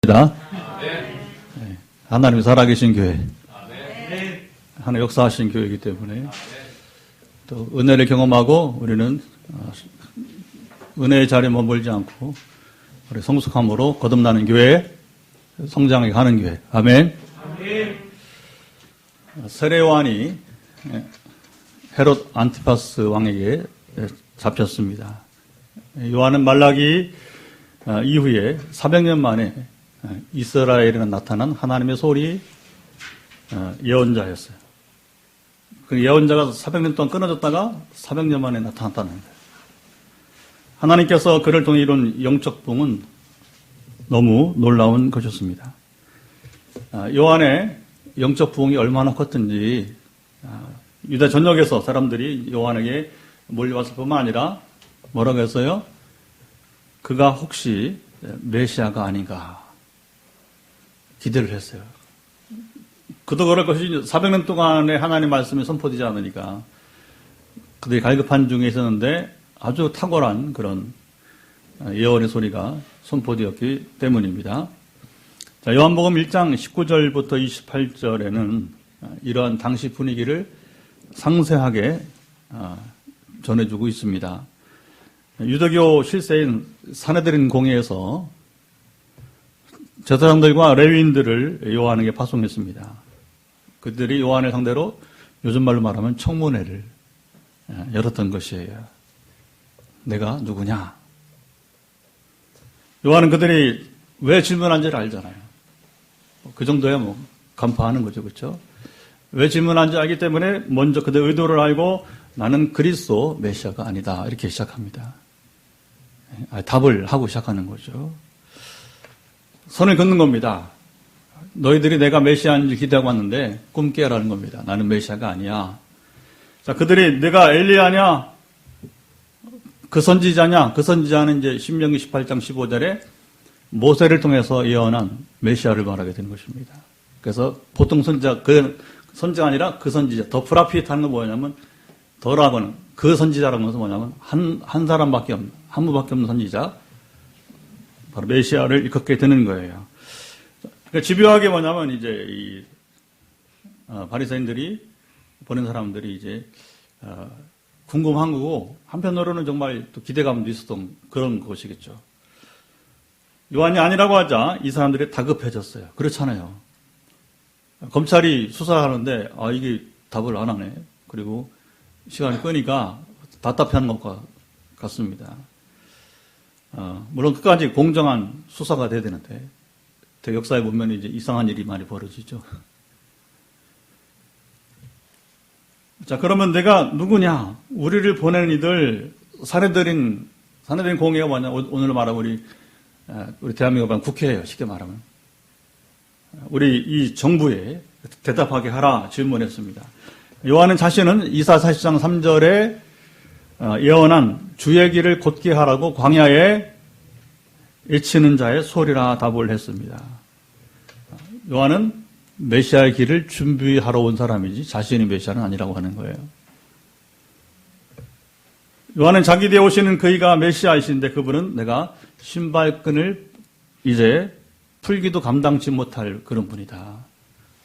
네. 하나님이 살아계신 교회, 하나님 역사하신 교회이기 때문에 또 은혜를 경험하고 우리는 은혜의 자리에 머물지 않고 우리 성숙함으로 거듭나는 교회, 성장하게 하는 교회. 아멘. 세례 요한이 헤롯 안티파스 왕에게 잡혔습니다. 요한은 말라기 이후에 400년 만에 이스라엘에 나타난 하나님의 소리 예언자였어요. 그 예언자가 400년 동안 끊어졌다가 400년 만에 나타났다는 거예요. 하나님께서 그를 통해 이룬 영적 부흥은 너무 놀라운 것이었습니다. 요한의 영적 부흥이 얼마나 컸든지 유대 전역에서 사람들이 요한에게 몰려왔을 뿐만 아니라 뭐라고 했어요? 그가 혹시 메시아가 아닌가 기대를 했어요. 그도 그럴 것이 400년 동안에 하나님의 말씀이 선포되지 않으니까 그들이 갈급한 중에 있었는데 아주 탁월한 그런 예언의 소리가 선포되었기 때문입니다. 자, 요한복음 1장 19절부터 28절에는 이러한 당시 분위기를 상세하게 전해주고 있습니다. 유대교 실세인 사내들인 공회에서 제사장들과 레위인들을 요한에게 파송했습니다. 그들이 요한을 상대로 요즘 말로 말하면 청문회를 열었던 것이에요. 내가 누구냐? 요한은 그들이 왜 질문한지를 알잖아요. 그 정도야 뭐 간파하는 거죠, 그렇죠? 왜 질문한지 알기 때문에 먼저 그들의 의도를 알고 나는 그리스도 메시아가 아니다 이렇게 시작합니다. 답을 하고 시작하는 거죠. 선을 긋는 겁니다. 너희들이 내가 메시아인지 기대하고 왔는데 꿈 깨라는 겁니다. 나는 메시아가 아니야. 자, 그들이 내가 엘리야냐? 그 선지자냐? 그 선지자는 이제 신명기 18장 15절에 모세를 통해서 예언한 메시아를 말하게 되는 것입니다. 그래서 보통 선지자, 그 선지자가 아니라 그 선지자, 더 프라핏 하는 건 뭐냐면 더라고는 그 선지자라는 것은 뭐냐면 한 사람밖에 없는, 한 분밖에 없는 선지자, 바로 메시아를 일컫게 되는 거예요. 그러니까 집요하게 뭐냐면 이제 이 바리새인들이 보낸 사람들이 이제 궁금한 거고 한편으로는 정말 또 기대감도 있었던 그런 것이겠죠. 요한이 아니라고 하자 이 사람들이 다급해졌어요. 그렇잖아요. 검찰이 수사하는데 이게 답을 안 하네. 그리고 시간이 끄니까 답답해하는 것과 같습니다. 물론 끝까지 공정한 수사가 돼야 되는데 역사에 보면 이제 이상한 일이 많이 벌어지죠. 자, 그러면 내가 누구냐? 우리를 보내는 이들 사내들인 공회가 뭐냐? 오늘 말하면 우리 대한민국 국회예요. 쉽게 말하면 우리 이 정부에 대답하게 하라 질문했습니다. 요한은 자신은 이사 40장 3절에 예언한 주의 길을 곧게 하라고 광야에 외치는 자의 소리라 답을 했습니다. 요한은 메시아의 길을 준비하러 온 사람이지 자신이 메시아는 아니라고 하는 거예요. 요한은 자기 뒤에 오시는 그이가 메시아이신데 그분은 내가 신발끈을 이제 풀기도 감당치 못할 그런 분이다.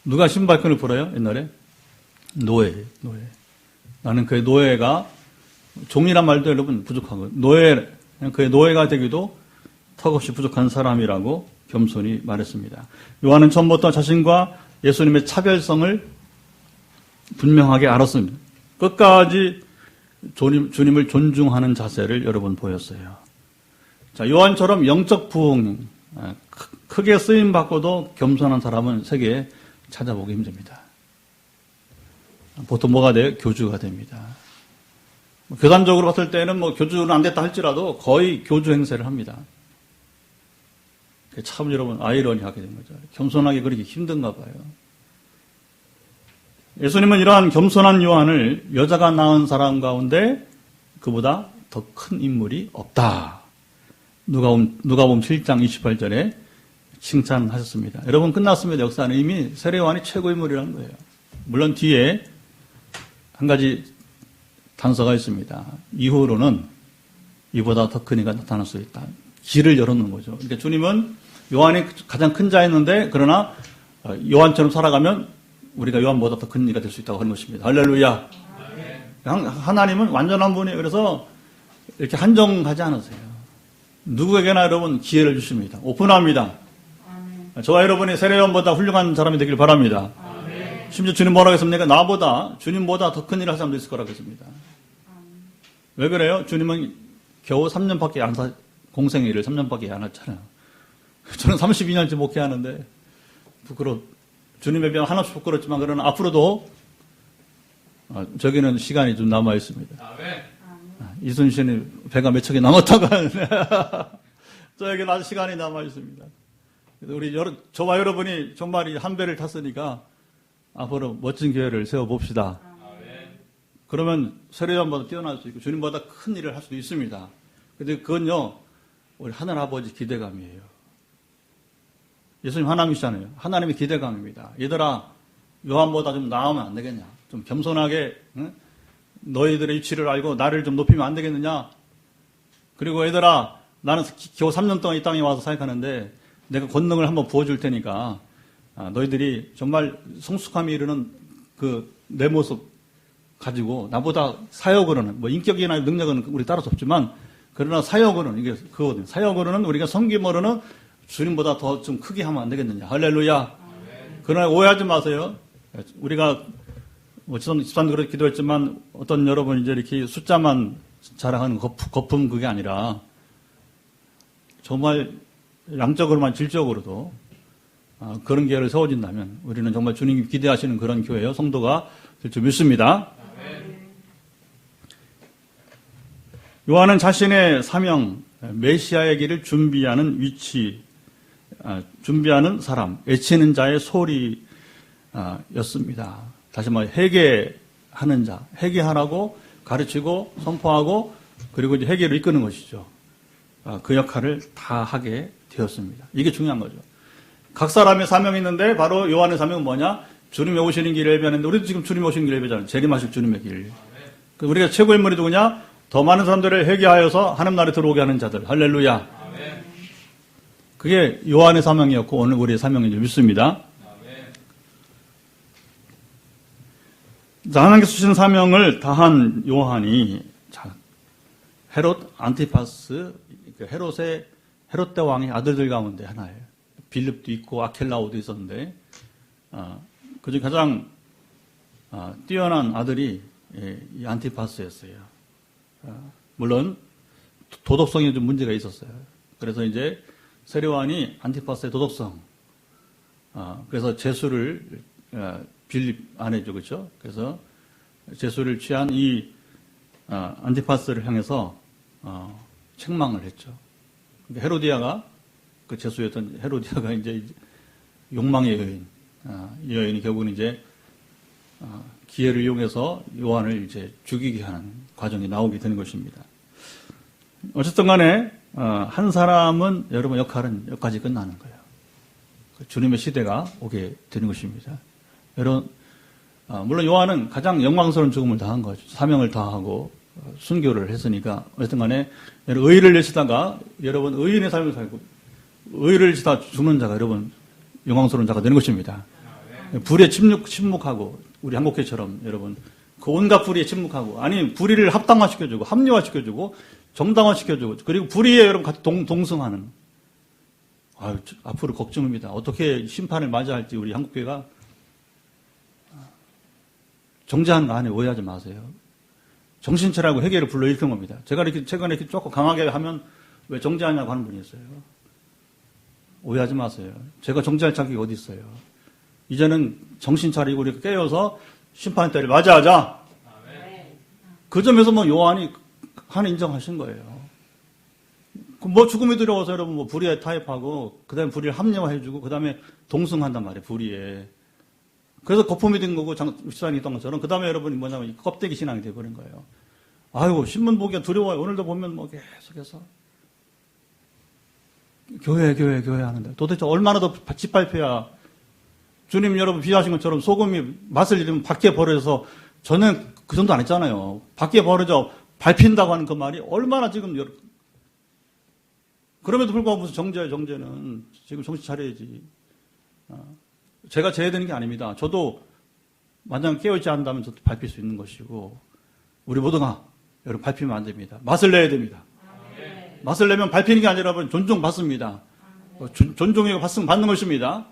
누가 신발끈을 풀어요? 옛날에? 노예. 나는 그의 노예가 종이란 말도 여러분 부족하고 그의 노예가 되기도 턱없이 부족한 사람이라고 겸손히 말했습니다. 요한은 처음부터 자신과 예수님의 차별성을 분명하게 알았습니다. 끝까지 주님을 존중하는 자세를 여러 번 보였어요. 자, 요한처럼 영적 부흥, 크게 쓰임 받고도 겸손한 사람은 세계에 찾아보기 힘듭니다. 보통 뭐가 돼요? 교주가 됩니다. 교단적으로 봤을 때는 교주는 안 됐다 할지라도 거의 교주 행세를 합니다. 참 여러분 아이러니하게 된 거죠. 겸손하게 그렇게 힘든가 봐요. 예수님은 이러한 겸손한 요한을 여자가 낳은 사람 가운데 그보다 더 큰 인물이 없다. 누가복음 7장 28절에 칭찬하셨습니다. 여러분 끝났습니다. 역사는 이미 세례 요한이 최고 인물이라는 거예요. 물론 뒤에 한 가지 단서가 있습니다. 이후로는 이보다 더 큰 이가 나타날 수 있다. 길을 열어놓는 거죠. 그러니까 주님은 요한이 가장 큰 자였는데 그러나 요한처럼 살아가면 우리가 요한보다 더 큰 이가 될 수 있다고 하는 것입니다. 할렐루야. 하나님은 완전한 분이에요. 그래서 이렇게 한정하지 않으세요. 누구에게나 여러분 기회를 주십니다. 오픈합니다. 저와 여러분이 세례요한보다 훌륭한 사람이 되길 바랍니다. 심지어 주님 뭐라고 했습니까? 나보다 주님보다 더 큰 일을 할 사람도 있을 거라고 했습니다. 왜 그래요? 주님은 겨우 3년밖에 안 공생의 일을 3년밖에 안 했잖아요. 저는 32년째 목회하는데 주님에 비하면 하나씩 부끄럽지만 그러나 앞으로도 저기는 시간이 좀 남아 있습니다. 이순신이 배가 몇 척이 남았다고 하는데 저에게는 아직 시간이 남아 있습니다. 저와 여러분이 정말 한 배를 탔으니까 앞으로 멋진 교회를 세워봅시다. 그러면 세례요한보다 뛰어날 수 있고 주님보다 큰 일을 할 수도 있습니다. 근데 그건요, 우리 하늘 아버지 기대감이에요. 예수님 하나님이시잖아요. 하나님의 기대감입니다. 얘들아, 요한보다 좀 나으면 안 되겠냐? 좀 겸손하게, 응? 너희들의 위치를 알고 나를 좀 높이면 안 되겠느냐? 그리고 얘들아, 나는 겨우 3년 동안 이 땅에 와서 사역하는데 내가 권능을 한번 부어줄 테니까 너희들이 정말 성숙함이 이르는 내 모습 가지고 나보다 사역으로는 뭐 인격이나 능력은 우리 따를 수 없지만 그러나 사역으로는 이게 그거거든요. 사역으로는 우리가 섬김으로는 주님보다 더 좀 크게 하면 안 되겠느냐. 할렐루야. 그러나 오해하지 마세요. 우리가 집사님도 그렇게 기도했지만 어떤 여러분 이제 이렇게 숫자만 자랑하는 거품 그게 아니라 정말 양적으로만 질적으로도 그런 교회를 세워진다면 우리는 정말 주님이 기대하시는 그런 교회요. 성도가 될 줄 믿습니다. 요한은 자신의 사명, 메시아의 길을 준비하는 위치, 준비하는 사람, 애치는 자의 소리였습니다. 다시 말해 회개하는 자, 회개하라고 가르치고 선포하고 그리고 이제 회개를 이끄는 것이죠. 그 역할을 다 하게 되었습니다. 이게 중요한 거죠. 각 사람의 사명이 있는데 바로 요한의 사명은 뭐냐? 주님이 오시는 길을 예배하는데 우리도 지금 주님이 오시는 길을 예배하잖아요. 재림하실 주님의 길. 우리가 최고의 인물이 누구냐? 더 많은 사람들을 회개하여서 하나님 나라에 들어오게 하는 자들. 할렐루야. 그게 요한의 사명이었고 오늘 우리의 사명인지 믿습니다. 하나님께서 주신 사명을 다한 요한이 헤롯 안티파스, 헤롯 대왕의 아들들 가운데 하나예요. 빌립도 있고 아켈라오도 있었는데 그중 가장 뛰어난 아들이 이 안티파스였어요. 물론 도덕성에 좀 문제가 있었어요. 그래서 이제 세례요한이 안티파스의 도덕성, 그래서 제수를 빌립 안 해줘, 그렇죠? 그래서 제수를 취한 이 안티파스를 향해서 책망을 했죠. 그러니까 헤로디아가 그 제수였던 헤로디아가 이제 욕망의 여인, 이 여인이 결국은 이제 기회를 이용해서 요한을 이제 죽이게 하는 과정이 나오게 되는 것입니다. 어쨌든 간에 한 사람은 여러분 역할은 여기까지 끝나는 거예요. 주님의 시대가 오게 되는 것입니다. 여러분 물론 요한은 가장 영광스러운 죽음을 당한 거죠. 사명을 다하고 순교를 했으니까 어쨌든 간에 의를 내시다가 여러분 의인의 삶을 살고 의를 지다 죽는 자가 여러분 영광스러운 자가 되는 것입니다. 불에 침묵하고 우리 한국교회처럼 여러분 그 온갖 불의에 침묵하고 아니 불의를 합당화시켜주고 합리화시켜주고 정당화시켜주고 그리고 불의에 여러분 같이 동승하는 앞으로 걱정입니다. 어떻게 심판을 맞이할지 우리 한국교회가 정죄하는 거 안에 오해하지 마세요. 정신차리고 회개를 불러일으킨 겁니다. 제가 이렇게 최근에 이렇게 조금 강하게 하면 왜 정죄하냐고 하는 분이 있어요. 오해하지 마세요. 제가 정죄할 자격이 어디 있어요. 이제는 정신 차리고 우리가 깨어서 심판 때를 맞이하자. 그 점에서 뭐 요한이 하나 인정하신 거예요. 뭐 죽음이 두려워서 여러분 뭐 불의에 타협하고 그다음에 불의를 합리화해주고 그다음에 동승한단 말이에요. 불의에. 그래서 거품이 된 거고 시간이 있던 것처럼 그다음에 여러분이 뭐냐면 껍데기 신앙이 돼버린 거예요. 아이고 신문 보기가 두려워요. 오늘도 보면 뭐 계속해서 교회 하는데 도대체 얼마나 더 짓밟혀야 주님 여러분 비유하신 것처럼 소금이 맛을 잃으면 밖에 버려서 저는 그 정도 안 했잖아요. 밖에 버려져 밟힌다고 하는 그 말이 얼마나 지금 그럼에도 불구하고 무슨 정죄야, 정죄는. 지금 정신 차려야지. 제가 제외되는 게 아닙니다. 저도 만약 깨어있지 않는다면 저도 밟힐 수 있는 것이고, 우리 모두가 여러분 밟히면 안 됩니다. 맛을 내야 됩니다. 맛을 내면 밟히는 게 아니라 존중받습니다. 존중이고 받으면 받는 것입니다.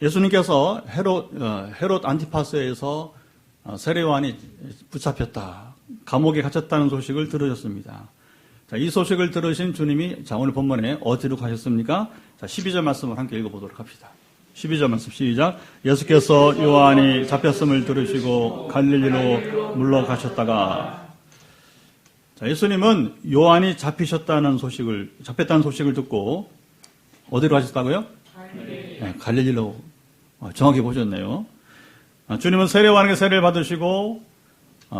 예수님께서 헤롯 안티파스에서 세례요한이 붙잡혔다, 감옥에 갇혔다는 소식을 들으셨습니다. 자, 이 소식을 들으신 주님이 오늘 본문에 어디로 가셨습니까? 자, 12절 말씀을 함께 읽어보도록 합시다. 12절 말씀 시작. 예수께서 요한이 잡혔음을 들으시고 갈릴리로 물러가셨다가. 자, 예수님은 요한이 잡혔다는 소식을 듣고 어디로 가셨다고요? 네, 갈릴리로 정확히 보셨네요. 주님은 세례요한에게 세례를 받으시고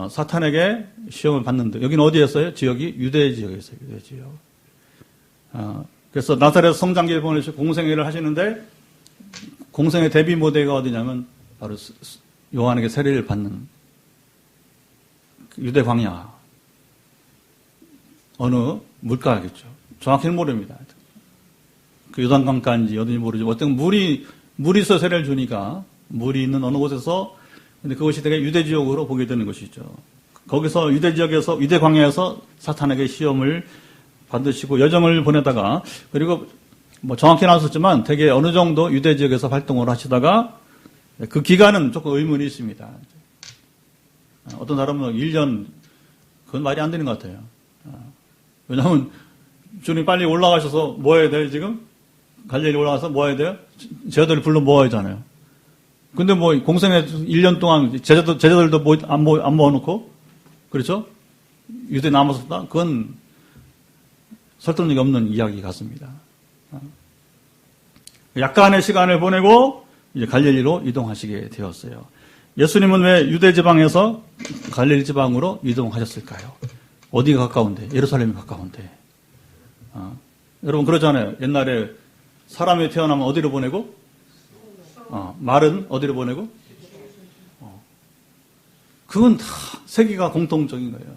사탄에게 시험을 받는데, 여기는 어디였어요? 지역이 유대 지역이었어요. 유대 지역. 그래서 나사렛 성장기를 보내시고 공생애를 하시는데, 공생의 대비 무대가 어디냐면 바로 요한에게 세례를 받는 유대 광야 어느 물가겠죠. 정확히는 모릅니다. 그 요단강가인지 어딘지 모르죠. 어떤 물이서 세례를 주니까 물이 있는 어느 곳에서, 근데 그것이 되게 유대 지역으로 보게 되는 것이죠. 거기서 유대 지역에서, 유대 광야에서 사탄에게 시험을 받으시고 여정을 보내다가, 그리고 정확히는 안 썼지만 되게 어느 정도 유대 지역에서 활동을 하시다가 그 기간은 조금 의문이 있습니다. 어떤 사람은 1년, 그건 말이 안 되는 것 같아요. 왜냐하면 주님 빨리 올라가셔서 뭐 해야 돼요, 지금? 갈릴리 올라가서 뭐 해야 돼요? 제자들을 불러 모아야 하잖아요. 근데 공생에 1년 동안 제자들도 안 모아놓고, 그렇죠? 유대 남았었다? 그건 설득력이 없는 이야기 같습니다. 약간의 시간을 보내고 이제 갈릴리로 이동하시게 되었어요. 예수님은 왜 유대 지방에서 갈릴리 지방으로 이동하셨을까요? 어디가 가까운데? 예루살렘이 가까운데. 여러분 그러잖아요. 옛날에 사람이 태어나면 어디로 보내고? 말은 어디로 보내고? 그건 다 세계가 공통적인 거예요.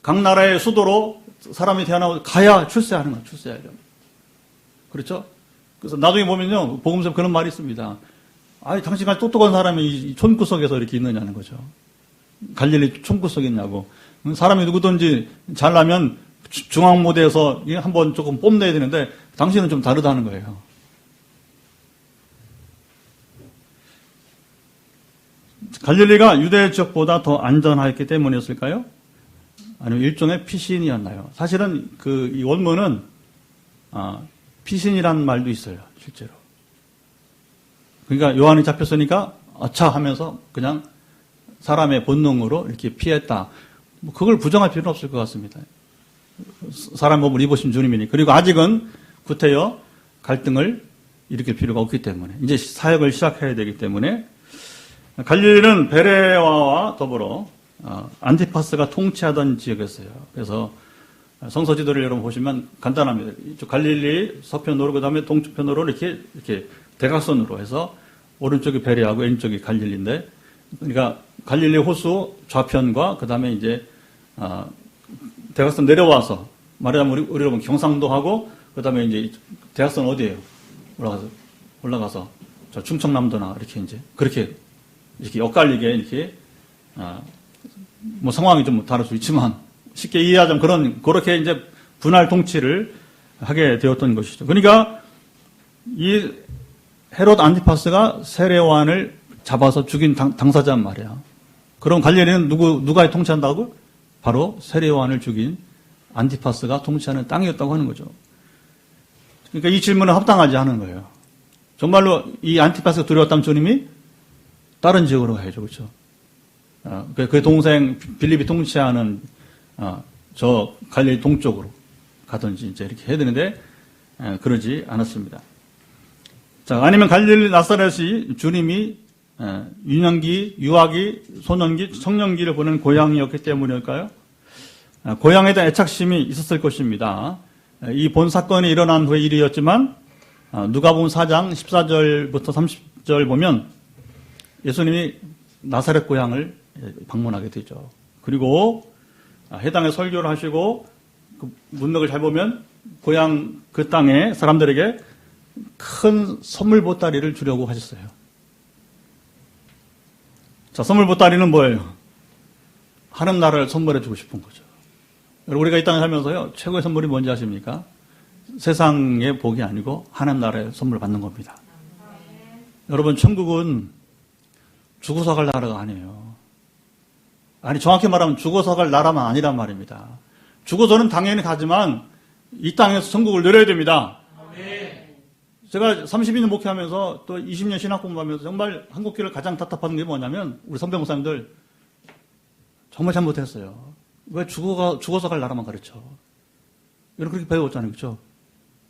각 나라의 수도로 사람이 태어나고 가야 출세하는 거예요. 출세하려면. 그렇죠? 그래서 나중에 보면요, 복음서에 그런 말이 있습니다. 아니, 당신같이 똑똑한 사람이 이 촌구석에서 이렇게 있느냐는 거죠. 갈릴리 촌구석에 있냐고. 사람이 누구든지 잘나면 중앙 무대에서 한번 조금 뽐내야 되는데, 당신은 좀 다르다는 거예요. 갈릴리가 유대 지역보다 더 안전하였기 때문이었을까요? 아니면 일종의 피신이었나요? 사실은 이 원문은, 피신이라는 말도 있어요, 실제로. 그러니까 요한이 잡혔으니까 아차 하면서 그냥 사람의 본능으로 이렇게 피했다. 그걸 부정할 필요는 없을 것 같습니다. 사람 몸을 입으신 주님이니. 그리고 아직은 구태여 갈등을 일으킬 필요가 없기 때문에, 이제 사역을 시작해야 되기 때문에. 갈릴리는 베레와와 더불어 안티파스가 통치하던 지역이었어요. 그래서 성서 지도를 여러분 보시면 간단합니다. 이쪽 갈릴리 서편으로, 그 다음에 동쪽편으로 이렇게 대각선으로 해서 오른쪽이 베레하고 왼쪽이 갈릴리인데, 그러니까 갈릴리 호수 좌편과 그 다음에 이제 대각선 내려와서 말하자면 우리 여러분 경상도하고 그 다음에 이제 대각선 어디예요? 올라가서 저 충청남도나 이렇게 이제 그렇게 엇갈리게 이렇게 상황이 좀 다를 수 있지만 쉽게 이해하자면 그렇게 이제 분할 통치를 하게 되었던 것이죠. 그러니까 이 헤롯 안티파스가 세례요한을 잡아서 죽인 당사자란 말이야. 그럼 갈릴리는 누가 통치한다고? 바로 세례요한을 죽인 안티파스가 통치하는 땅이었다고 하는 거죠. 그러니까 이 질문은 합당하지 않은 거예요. 정말로 이 안티파스가 두려웠다면 주님이 다른 지역으로 가야죠, 그렇죠? 그 동생 빌립이 통치하는 저 갈릴리 동쪽으로 가든지 이제 이렇게 해야 되는데 그러지 않았습니다. 자, 아니면 갈릴리 나사렛이 주님이 유년기, 유아기, 소년기, 청년기를 보낸 고향이었기 때문일까요? 고향에 대한 애착심이 있었을 것입니다. 이 본 사건이 일어난 후의 일이었지만 누가복음 4장 14절부터 30절 보면 예수님이 나사렛 고향을 방문하게 되죠. 그리고 해당에 설교를 하시고 그 문맥을 잘 보면 고향 그 땅의 사람들에게 큰 선물 보따리를 주려고 하셨어요. 자, 선물 보따리는 뭐예요? 하나님 나라를 선물해 주고 싶은 거죠. 여러분, 우리가 이 땅에 살면서요, 최고의 선물이 뭔지 아십니까? 세상의 복이 아니고 하나님 나라의 선물 받는 겁니다. 여러분, 천국은 죽어서 갈 나라가 아니에요. 아니, 정확히 말하면 죽어서 갈 나라만 아니란 말입니다. 죽어서는 당연히 가지만 이 땅에서 천국을 누려야 됩니다. 제가 32년 목회하면서 또 20년 신학 공부하면서 정말 한국교회를 가장 답답한 게 뭐냐면 우리 선배 목사님들 정말 잘못했어요. 왜 죽어서 갈 나라만 가르쳐? 여러분 그렇게 배웠잖아요. 그렇죠?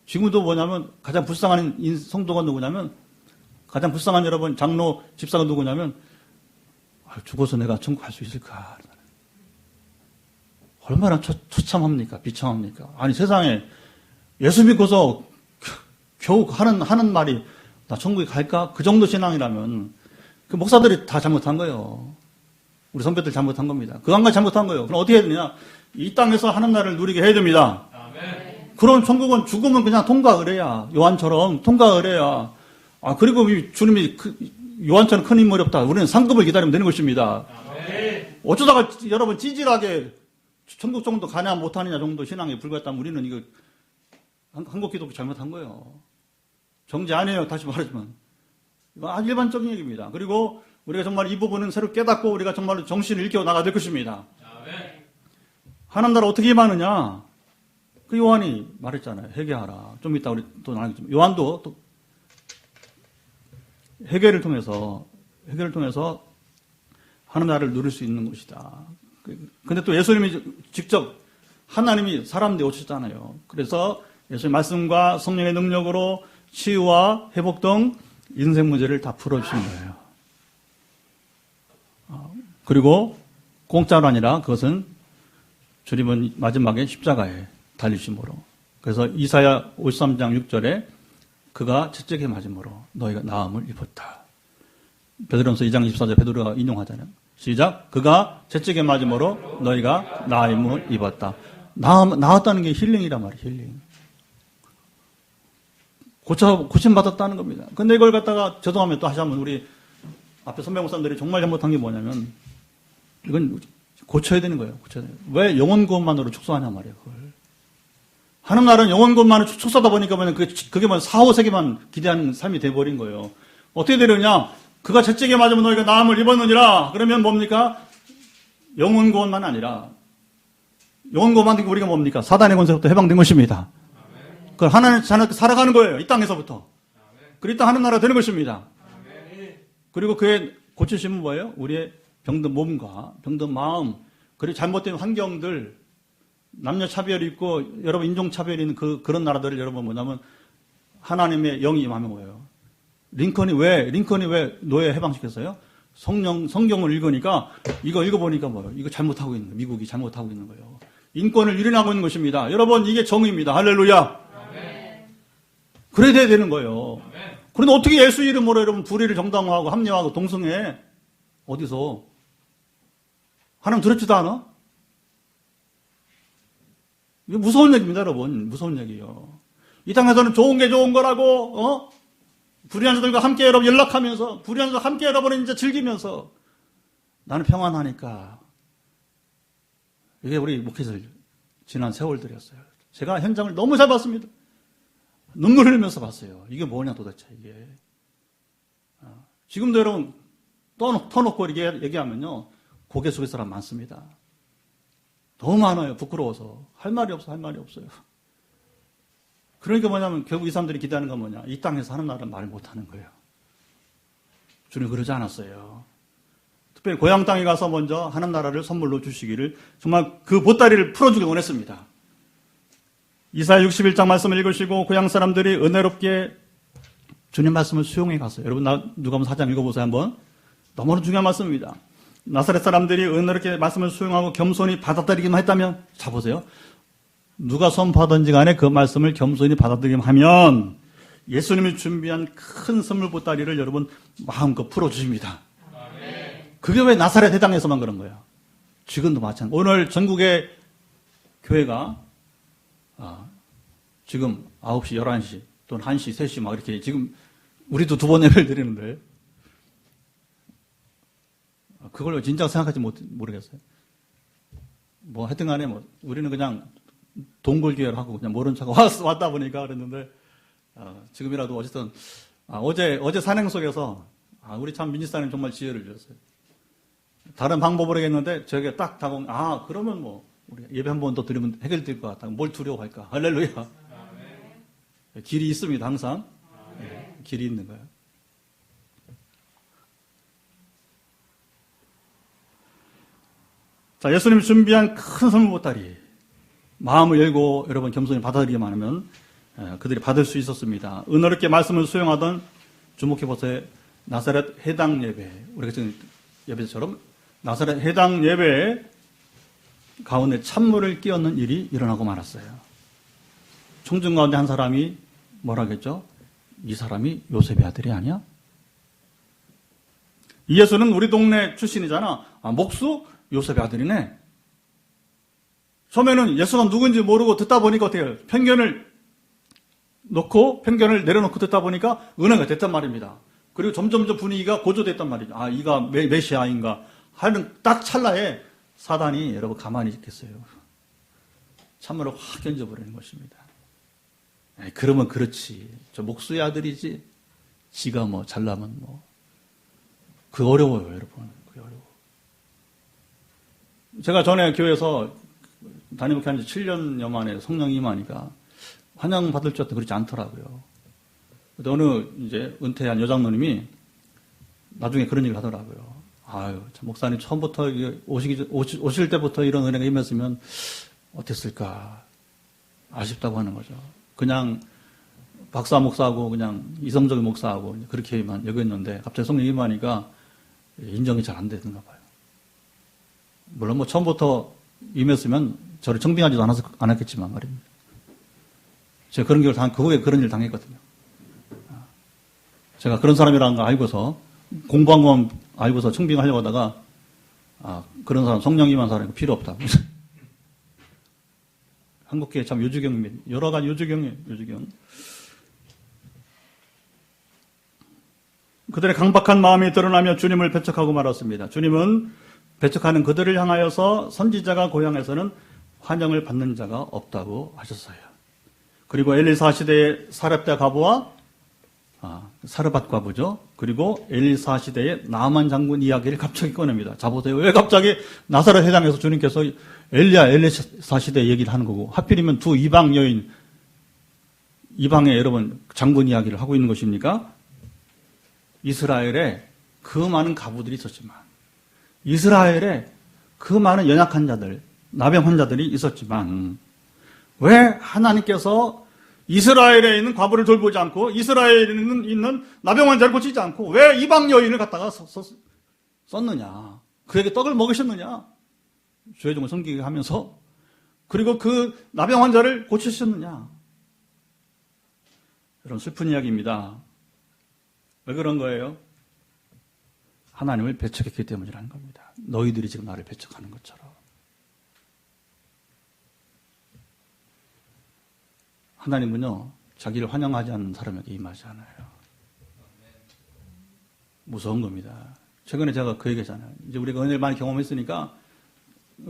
지금도 뭐냐면 가장 불쌍한 성도가 누구냐면 가장 불쌍한 여러분 장로 집사가 누구냐면 죽어서 내가 천국 갈 수 있을까? 얼마나 처참합니까? 비참합니까? 아니 세상에 예수 믿고서 겨우 하는 말이 나 천국에 갈까? 그 정도 신앙이라면 그 목사들이 다 잘못한 거예요. 우리 선배들 잘못한 겁니다. 그 한 가지 잘못한 거예요. 그럼 어떻게 해야 되냐? 이 땅에서 하는 날을 누리게 해야 됩니다. 아멘. 그럼 천국은 죽으면 그냥 통과를 해야 요한처럼 통과를 해야 그리고 주님이 요한처럼 큰 인물이 없다. 우리는 상급을 기다리면 되는 것입니다. 아멘. 어쩌다가 여러분 찌질하게 천국 정도 가냐 못하느냐 정도 신앙에 불과했다면 우리는 이거 한국 기독교 잘못한 거예요. 정죄 아니에요. 다시 말하지만. 이건 아주 일반적인 얘기입니다. 그리고 우리가 정말 이 부분은 새로 깨닫고 우리가 정말로 정신을 일깨워 나가야 될 것입니다. 하나님 나라 어떻게 임하느냐? 그 요한이 말했잖아요. 회개하라. 좀 이따 우리 또 나누겠지만 요한도 또 회개를 통해서 하나님 나라를 누릴 수 있는 것이다. 근데 또 예수님이 직접 하나님이 사람 되어 오셨잖아요. 그래서 예수의 말씀과 성령의 능력으로 치유와 회복 등 인생 문제를 다 풀어주신 거예요. 그리고 공짜로 아니라 그것은 주님은 마지막에 십자가에 달리심으로. 그래서 이사야 53장 6절에 그가 채찍에 맞음으로 너희가 나음을 입었다. 베드로전서 2장 24절 베드로가 인용하잖아요. 시작. 그가 채찍에 맞음으로 너희가 나음을 입었다. 나았다는 게 힐링이란 말이에요. 힐링. 고침받았다는 겁니다. 근데 이걸 갖다가 죄송하면 또 하자면 우리 앞에 선배 목사님들이 정말 잘못한 게 뭐냐면 이건 고쳐야 되는 거예요. 고쳐야 돼요. 왜 영혼 구원만으로 축소하냐 말이에요. 그걸. 하는 날은 영혼 구원만으로 축소하다 보니까 그게 4, 5세기만 기대하는 삶이 돼버린 거예요. 어떻게 되느냐? 그가 채찍에 맞으면 너희가 나음을 입었느니라. 그러면 뭡니까? 영혼 구원만 아니라 영혼 구원만 되고 우리가 뭡니까? 사단의 권세로부터 해방된 것입니다. 그걸 하나님 자녀 살아가는 거예요. 이 땅에서부터. 그리고 이 땅 하는 나라 되는 것입니다. 그리고 그의 고치심은 뭐예요? 우리의 병든 몸과 병든 마음, 그리고 잘못된 환경들, 남녀 차별이 있고 여러분 인종 차별이 있는 그런 나라들을 여러분 뭐냐면 하나님의 영이 임하면 뭐예요? 링컨이 왜 노예 해방시켰어요? 성경을 읽으니까 이거 읽어보니까 뭐예요? 이거 잘못하고 있는 거예요. 미국이 잘못하고 있는 거예요. 인권을 유린하고 있는 것입니다. 여러분 이게 정의입니다. 할렐루야. 그래야 되는 거예요. 그런데 어떻게 예수 이름으로 여러분 불의를 정당화하고 합리화하고 동성애 어디서 하나님 두렵지도 않아? 이게 무서운 얘기입니다, 여러분. 무서운 얘기예요. 이 땅에서는 좋은 게 좋은 거라고 불의한 자들과 함께 여러분 연락하면서 불의한 자들과 함께 여러분은 이제 즐기면서 나는 평안하니까 이게 우리 목회자들 지난 세월들이었어요. 제가 현장을 너무 잘 봤습니다. 눈물 흘리면서 봤어요. 이게 뭐냐 도대체 이게. 지금도 여러분 터놓고 이렇게 얘기하면요. 고개 숙일 사람 많습니다. 너무 많아요. 부끄러워서. 할 말이 없어요. 그러니까 뭐냐면 결국 이 사람들이 기대하는 건 뭐냐. 이 땅에서 하는 날은 말 못하는 거예요. 주님 그러지 않았어요. 특별히 고향 땅에 가서 먼저 하는 나라를 선물로 주시기를 정말 그 보따리를 풀어주길 원했습니다. 이사야 61장 말씀을 읽으시고 고향 사람들이 은혜롭게 주님 말씀을 수용해 갔어요. 여러분 누가복음 4장 읽어보세요 한번. 너무나 중요한 말씀입니다. 나사렛 사람들이 은혜롭게 말씀을 수용하고 겸손히 받아들이기만 했다면 자 보세요. 누가 선포하든지 간에 그 말씀을 겸손히 받아들이기만 하면 예수님이 준비한 큰 선물 보따리를 여러분 마음껏 풀어주십니다. 그게 왜 나사렛 해당에서만 그런 거예요? 지금도 마찬가지. 오늘 전국의 교회가 지금 9시, 11시 또는 1시, 3시 막 이렇게 지금 우리도 2번 예배를 드리는데 그걸 진작 생각하지 모르겠어요. 뭐 하여튼 간에 뭐 우리는 그냥 동굴교회를 하고 그냥 모른 척 왔다 보니까 그랬는데 지금이라도 어쨌든 어제 산행 속에서 우리 참 민지사님 정말 지혜를 주셨어요. 다른 방법으로 했는데 저게 딱 다가오면 그러면 뭐 우리 예배 한 번 더 드리면 해결될 것 같다. 뭘 두려워할까? 할렐루야. 길이 있습니다. 항상 길이 있는 거예요. 자, 예수님이 준비한 큰 선물 보따리 마음을 열고 여러분 겸손히 받아들이기만 하면 그들이 받을 수 있었습니다. 은어롭게 말씀을 수용하던 주목해보세요. 나사렛 해당 예배, 우리가 지금 예배처럼 나사렛 해당 예배 가운데 찬물을 끼얹는 일이 일어나고 말았어요. 청중 가운데 한 사람이 뭐라겠죠? 이 사람이 요셉의 아들이 아니야? 이 예수는 우리 동네 출신이잖아. 목수? 요셉의 아들이네. 처음에는 예수가 누군지 모르고 듣다 보니까 어떻게 해요? 편견을 내려놓고 듣다 보니까 은혜가 됐단 말입니다. 그리고 점점 분위기가 고조됐단 말이죠. 이가 메시아인가 하는 딱 찰나에 사단이 여러분 가만히 있겠어요. 찬물을 확 견져버리는 것입니다. 그러면 그렇지. 저 목수의 아들이지. 지가 뭐 잘나면 뭐. 그 어려워요, 여러분. 그게 어려워. 제가 전에 교회에서 담임목회 한 지 7년여 만에 성령 임하니까 환영 받을 줄 알았더니 그렇지 않더라고요. 근데 어느 이제 은퇴한 여장로님이 나중에 그런 얘기를 하더라고요. 참 목사님 처음부터 오실 때부터 이런 은혜가 임했으면 어땠을까 아쉽다고 하는 거죠. 그냥 박사 목사하고 그냥 이성적인 목사하고 그렇게만 여겼는데 갑자기 성령 임하니까 인정이 잘 안 되는가 봐요. 물론 뭐 처음부터 임했으면 저를 청빙하지도 않았겠지만 말입니다. 제가 그런 일을 당했거든요. 제가 그런 사람이라는 걸 알고서 공부한 건 알고서 청빙하려고 하다가 그런 사람 성령 임한 사람이 필요 없다. 한국교회 참 요주경입니다. 여러 가지 요주경이에요. 요주경. 그들의 강박한 마음이 드러나며 주님을 배척하고 말았습니다. 주님은 배척하는 그들을 향하여서 선지자가 고향에서는 환영을 받는 자가 없다고 하셨어요. 그리고 엘리사 시대의 사렙다 과부와 사르밧 과부죠. 그리고 엘리사 시대의 나만 장군 이야기를 갑자기 꺼냅니다. 자 보세요. 왜 갑자기 나사렛 회당에서 주님께서 엘리사 시대 얘기를 하는 거고 하필이면 두 이방 여인 이방의 여러분 장군 이야기를 하고 있는 것입니까? 이스라엘에 그 많은 과부들이 있었지만 이스라엘에 그 많은 연약한 자들 나병 환자들이 있었지만 왜 하나님께서 이스라엘에 있는 과부를 돌보지 않고 이스라엘에 있는 나병 환자를 고치지 않고 왜 이방 여인을 갖다가 썼느냐? 그에게 떡을 먹이셨느냐? 죄종을 섬기게 하면서 그리고 그 나병 환자를 고치셨느냐? 이런 슬픈 이야기입니다. 왜 그런 거예요? 하나님을 배척했기 때문이라는 겁니다. 너희들이 지금 나를 배척하는 것처럼. 하나님은요, 자기를 환영하지 않는 사람에게 임하지 않아요. 무서운 겁니다. 최근에 제가 그 얘기했잖아요. 이제 우리가 은혜를 많이 경험했으니까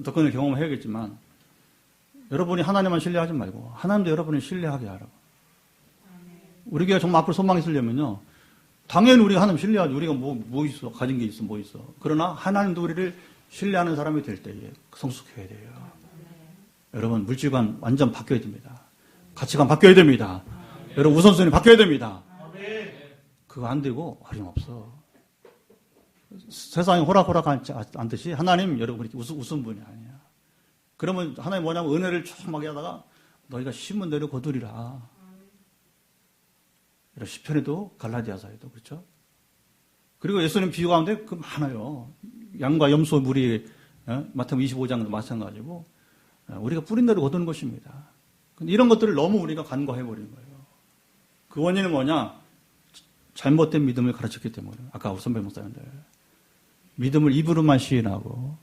더 큰 경험을 해야겠지만 여러분이 하나님만 신뢰하지 말고 하나님도 여러분을 신뢰하게 하라고. 우리 교회가 정말 앞으로 소망이 있으려면요. 당연히 우리가 하나님 신뢰하지. 우리가 뭐 있어? 가진 게 있어? 뭐 있어? 그러나 하나님도 우리를 신뢰하는 사람이 될 때에 성숙해야 돼요. 여러분 물질관 완전 바뀌어야 됩니다. 가치관 바뀌어야 됩니다. 여러분 우선순위 바뀌어야 됩니다. 그거 안 되고 어림없어. 세상이 호락호락 않듯이 하나님 여러분 그렇게 웃은 분이 아니야. 그러면 하나님 뭐냐면 은혜를 촉하게 하다가 너희가 심은 대로 거두리라. 이런 시편에도 갈라디아서에도 그렇죠. 그리고 예수님 비유 가운데 그 많아요. 양과 염소 무리 마태복음 25장도 마찬가지고 우리가 뿌린 대로 거두는 것입니다. 근데 이런 것들을 너무 우리가 간과해버린 거예요. 그 원인은 뭐냐? 잘못된 믿음을 가르쳤기 때문에. 아까 선배 목사님들. 믿음을 입으로만 시인하고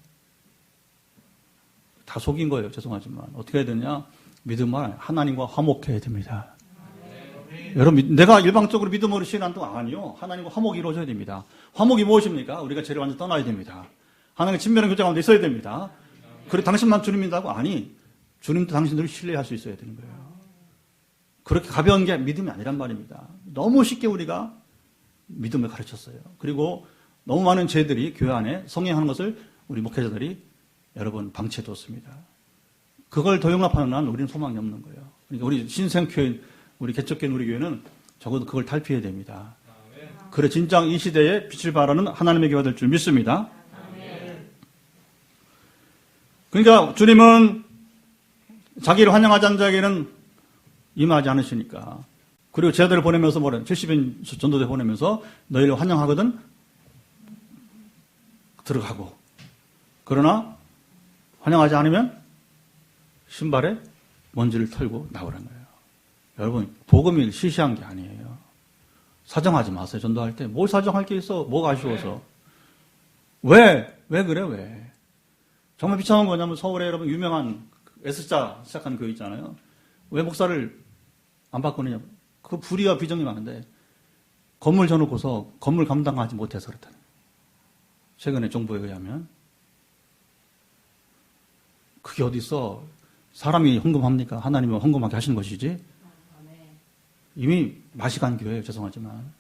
다 속인 거예요. 죄송하지만. 어떻게 해야 되냐? 믿음을 하나님과 화목해야 됩니다. 여러분, 내가 일방적으로 믿음으로 시인하는 건 아니요. 하나님과 화목이 이루어져야 됩니다. 화목이 무엇입니까? 우리가 죄를 완전 떠나야 됩니다. 하나님과 친밀한 교제 가운데 있어야 됩니다. 그리고 당신만 주님 믿다고? 아니, 주님도 당신들을 신뢰할 수 있어야 되는 거예요. 그렇게 가벼운 게 믿음이 아니란 말입니다. 너무 쉽게 우리가 믿음을 가르쳤어요. 그리고 너무 많은 죄들이 교회 안에 성행하는 것을 우리 목회자들이 여러분 방치해뒀습니다. 그걸 더 용납하는 한 우리는 소망이 없는 거예요. 그러니까 우리 신생교회, 우리 개척교회 우리 교회는 적어도 그걸 탈피해야 됩니다. 그래 진짜 이 시대에 빛을 발하는 하나님의 교회가 될 줄 믿습니다. 그러니까 주님은 자기를 환영하지 않는 자에게는 임하지 않으시니까. 그리고 제자들을 보내면서 뭐래? 70인 전도대 보내면서 너희를 환영하거든 들어가고. 그러나 환영하지 않으면 신발에 먼지를 털고 나오라는 거예요. 여러분, 복음이 시시한 게 아니에요. 사정하지 마세요. 전도할 때. 뭘 사정할 게 있어? 뭐가 아쉬워서. 왜 그래, 왜? 정말 비참한 거냐면 서울에 여러분 유명한 S자 시작한 교회 있잖아요. 왜 목사를 안 바꾸느냐. 그 불의와 비정이 많은데 건물 져놓고서 건물 감당하지 못해서 그렇다는 거예요. 최근에 정보에 의하면. 그게 어딨어. 사람이 헌금합니까? 하나님은 헌금하게 하시는 것이지. 이미 맛이 간 교회예요. 죄송하지만.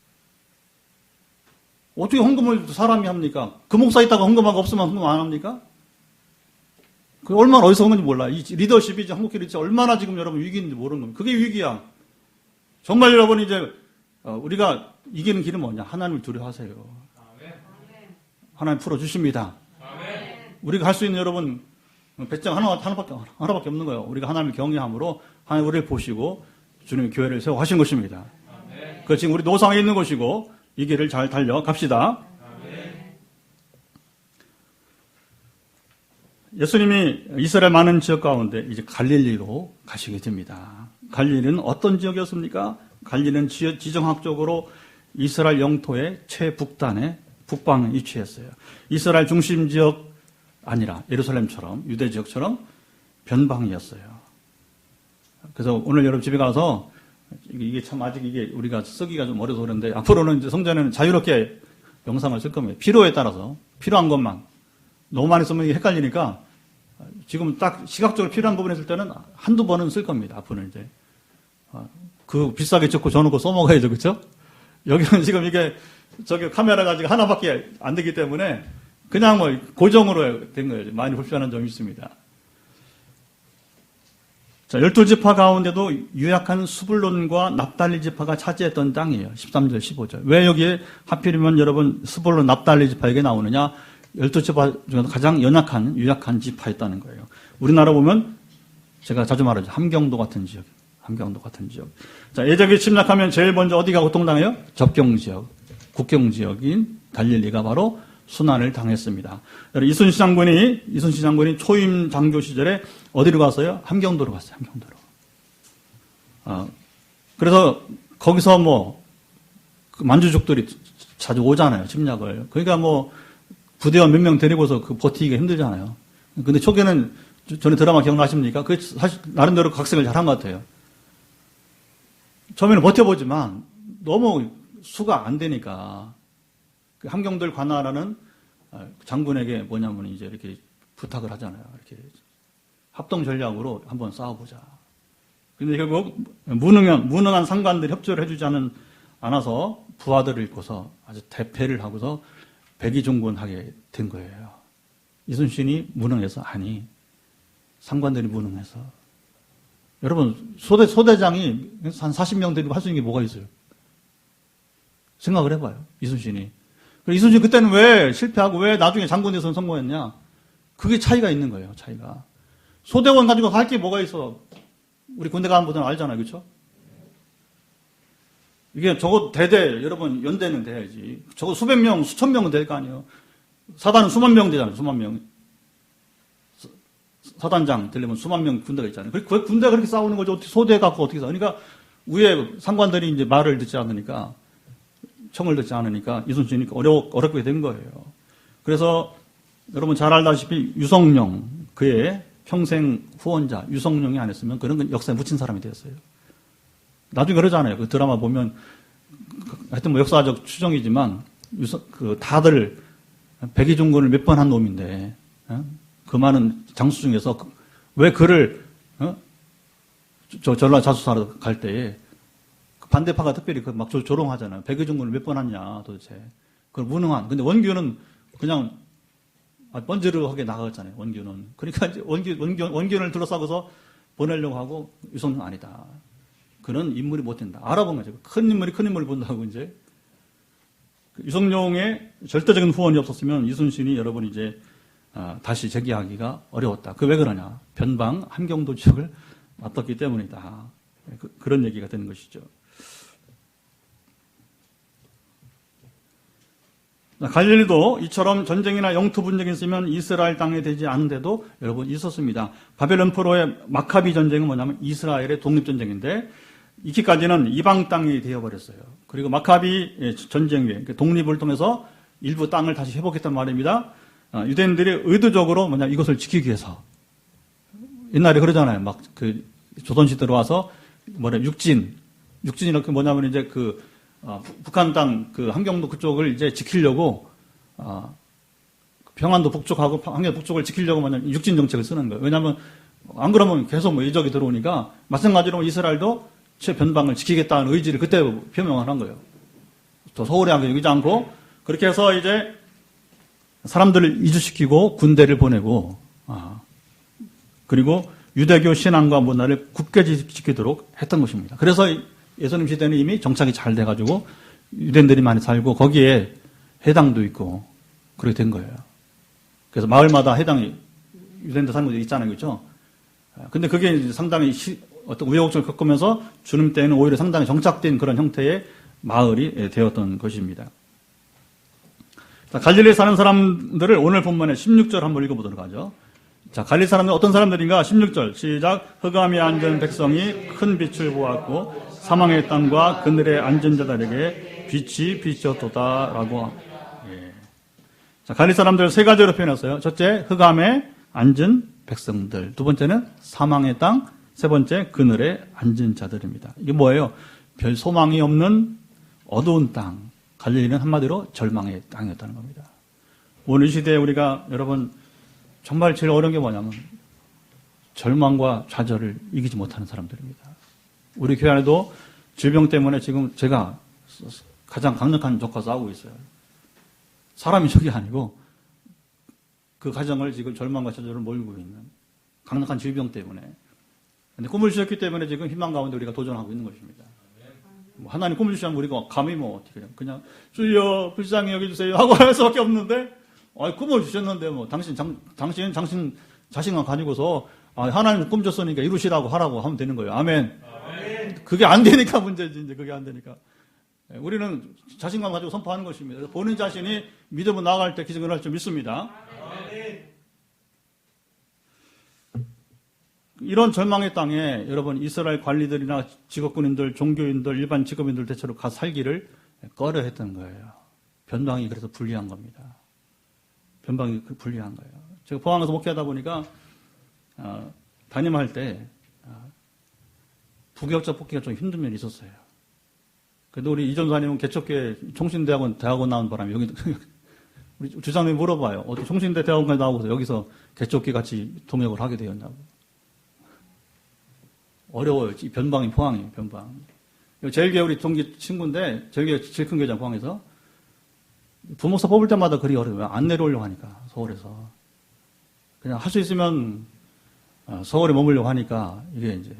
어떻게 헌금을 사람이 합니까? 그 목사 있다가 헌금하고 없으면 헌금 안 합니까? 그 얼마나 어디서 온 건지 몰라. 이 리더십이 한국교회 얼마나 지금 여러분 위기인지 모르는 겁니다. 그게 위기야. 정말 여러분 이제 우리가 이기는 길은 뭐냐? 하나님을 두려워하세요. 하나님 풀어주십니다. 우리가 할 수 있는 여러분 배짱 하나밖에 없는 거예요. 우리가 하나님을 경외함으로 하나님 우리를 보시고 주님의 교회를 세워 하신 것입니다. 그 지금 우리 노상에 있는 것이고 이 길을 잘 달려 갑시다. 예수님이 이스라엘 많은 지역 가운데 이제 갈릴리로 가시게 됩니다. 갈릴리는 어떤 지역이었습니까? 갈릴리는 지정학적으로 이스라엘 영토의 최북단에 북방에 위치했어요. 이스라엘 중심 지역 아니라 예루살렘처럼 유대 지역처럼 변방이었어요. 그래서 오늘 여러분 집에 가서 이게 참 아직 이게 우리가 쓰기가 좀 어려서 그런데 앞으로는 이제 성전에는 자유롭게 영상을 쓸 겁니다. 필요에 따라서 필요한 것만. 너무 많이 쓰면 이게 헷갈리니까 지금 딱 시각적으로 필요한 부분에 쓸 때는 한두 번은 쓸 겁니다. 앞으로는 이제. 그 비싸게 찍고 줘놓고 써먹어야죠. 그렇죠? 여기는 지금 이게 저기 카메라가 지금 하나밖에 안 되기 때문에 그냥 뭐 고정으로 된 거예요. 많이 불편한 점이 있습니다. 자, 12지파 가운데도 유약한 스불론과 납달리 지파가 차지했던 땅이에요. 13절, 15절. 왜 여기에 하필이면 여러분 스불론, 납달리 지파 이게 나오느냐? 12지파 중에서 가장 연약한, 유약한 지파였다는 거예요. 우리나라 보면 제가 자주 말하죠. 함경도 같은 지역. 함경도 같은 지역. 자, 예적이 침략하면 제일 먼저 어디가 고통당해요? 접경지역, 국경지역인 갈릴리가 바로 순환을 당했습니다. 이순신 장군이 초임 장교 시절에 어디로 갔어요? 함경도로 갔어요. 함경도로. 그래서 거기서 뭐 만주족들이 자주 오잖아요. 침략을. 그러니까 뭐 부대원 몇 명 데리고서 그 버티기가 힘들잖아요. 근데 초기에는 전에 드라마 기억나십니까? 그 사실 나름대로 각색을 잘한 것 같아요. 처음에는 버텨보지만 너무 수가 안 되니까 그 함경도를 관할하는 장군에게 뭐냐면 이제 이렇게 부탁을 하잖아요. 이렇게 합동 전략으로 한번 싸워보자. 근데 결국 무능한 상관들이 협조를 해주지 않아서 부하들을 잃고서 아주 대패를 하고서 백의종군하게 된 거예요. 이순신이 무능해서? 아니, 상관들이 무능해서. 여러분, 소대장이 한 40명 데리고 할 수 있는 게 뭐가 있어요? 생각을 해봐요. 이순신이. 이순신 그때는 왜 실패하고 왜 나중에 장군 돼서 성공했냐? 그게 차이가 있는 거예요. 차이가. 소대원 가지고 할 게 뭐가 있어? 우리 군대 가는 분들은 알잖아요. 그렇죠? 이게 적어도 대대 여러분 연대는 돼야지. 적어도 수백 명, 수천 명은 될 거 아니에요. 사단은 수만 명 되잖아요. 수만 명. 사단장 되려면 수만 명 군대가 있잖아요. 그 군대가 그렇게 싸우는 거죠. 어떻게 소대 갖고 어떻게 싸워? 그러니까 위에 상관들이 이제 말을 듣지 않으니까 청을 듣지 않으니까 이순신이 어렵게 된 거예요. 그래서 여러분 잘 알다시피 유성룡 그의 평생 후원자 유성룡이 안 했으면 그런 건 역사에 묻힌 사람이 되었어요. 나중에 그러잖아요. 그 드라마 보면 하여튼 뭐 역사적 추정이지만 다들 백의종군을 몇 번 한 놈인데 그 많은 장수 중에서 왜 그를 전라 자수사로 갈 때에 반대파가 특별히 막 조롱하잖아요. 백의종군을 몇 번 했냐 도대체. 그걸 무능한. 근데 원규는 그냥 번지르하게 나가잖아요. 원규는. 그러니까 이제 원균을 둘러싸고서 보내려고 하고 유성룡 아니다. 그런 인물이 못 된다. 알아본 거죠. 큰 인물이 큰 인물을 본다고 이제. 유성룡의 절대적인 후원이 없었으면 이순신이 여러분 이제 다시 재기하기가 어려웠다. 그 왜 그러냐? 변방 함경도 지역을 맡았기 때문이다. 그런 얘기가 되는 것이죠. 갈릴리도 이처럼 전쟁이나 영토 분쟁이 있으면 이스라엘 땅에 되지 않은데도 여러분 있었습니다. 바벨론 포로의 마카비 전쟁은 뭐냐면 이스라엘의 독립전쟁인데 이기까지는 이방 땅이 되어버렸어요. 그리고 마카비 전쟁 후에 독립을 통해서 일부 땅을 다시 회복했단 말입니다. 유대인들이 의도적으로 이것을 지키기 위해서 옛날에 그러잖아요. 막 그 조선시대로 와서 육진 이렇게 뭐냐면 이제 북한 땅 함경도 그쪽을 이제 지키려고 평안도 북쪽하고 함경 북쪽을 지키려고 육진 정책을 쓰는 거예요. 왜냐하면 안 그러면 계속 이적이 들어오니까 마찬가지로 이스라엘도 최변방을 지키겠다는 의지를 그때 표명을 한 거예요. 또 서울에 여기지 않고 그렇게 해서 이제 사람들을 이주시키고 군대를 보내고 그리고 유대교 신앙과 문화를 굳게 지키도록 했던 것입니다. 그래서 예수님 시대는 이미 정착이 잘 돼가지고 유대인들이 많이 살고 거기에 해당도 있고 그렇게 된 거예요. 그래서 마을마다 해당이 유대인들 사는 곳이 있잖아요, 그렇죠? 근데 그게 상당히 어떤 우여곡절을 겪으면서 주님 때는 오히려 상당히 정착된 그런 형태의 마을이 되었던 것입니다. 자, 갈릴리에 사는 사람들을 오늘 본문에 16절 한번 읽어보도록 하죠. 자, 갈릴리 사람들은 어떤 사람들인가? 16절 시작. 흑암에 앉은 백성이 큰 빛을 보았고 사망의 땅과 그늘에 앉은 자들에게 빛이 비쳤도다 라고. 예. 자, 갈릴리 사람들 세 가지로 표현했어요. 첫째, 흑암에 앉은 백성들. 두 번째는 사망의 땅. 세 번째, 그늘에 앉은 자들입니다. 이게 뭐예요? 별 소망이 없는 어두운 땅. 갈릴리는 한마디로 절망의 땅이었다는 겁니다. 오늘 시대에 우리가 여러분 정말 제일 어려운 게 뭐냐면 절망과 좌절을 이기지 못하는 사람들입니다. 우리 교회 안에도 질병 때문에 지금 제가 가장 강력한 적과 싸우고 있어요. 사람이 적이 아니고 그 가정을 지금 절망과 좌절을 몰고 있는 강력한 질병 때문에. 근데 꿈을 주셨기 때문에 지금 희망 가운데 우리가 도전하고 있는 것입니다. 하나님 꿈을 주시면 우리가 감히 어떻게 그냥 주여 불쌍히 여겨주세요 하고 할 수밖에 없는데 꿈을 주셨는데 당신 자신감 가지고서 하나님 꿈 줬으니까 이루시라고 하라고 하면 되는 거예요. 아멘. 그게 안 되니까 문제지. 이제 그게 안 되니까 우리는 자신감 가지고 선포하는 것입니다. 본인 자신이 믿음으로 나아갈 때 기적을 할 줄 믿습니다. 이런 절망의 땅에 여러분 이스라엘 관리들이나 직업군인들, 종교인들, 일반 직업인들 대체로 가 살기를 꺼려 했던 거예요. 변방이 그래서 불리한 겁니다. 변방이 불리한 거예요. 제가 포항에서 목회하다 보니까 담임할 때 부교역자 뽑기가 좀 힘든 면이 있었어요. 그래도 우리 이전사님은 개척교회 총신대학원 나온 바람에 여기 우리 주장님 물어봐요. 어떻게 총신대 대학원까지 나오고서 여기서 개척교 같이 동역을 하게 되었냐고. 어려워요. 이 변방이 포항이에요. 변방. 제일교회 우리 동기 친구인데 제일교회 제일 큰 교회장 포항에서 부목사 뽑을 때마다 그리 어려워요. 안 내려오려고 하니까 서울에서 그냥 할 수 있으면 서울에 머물려고 하니까 이게 이제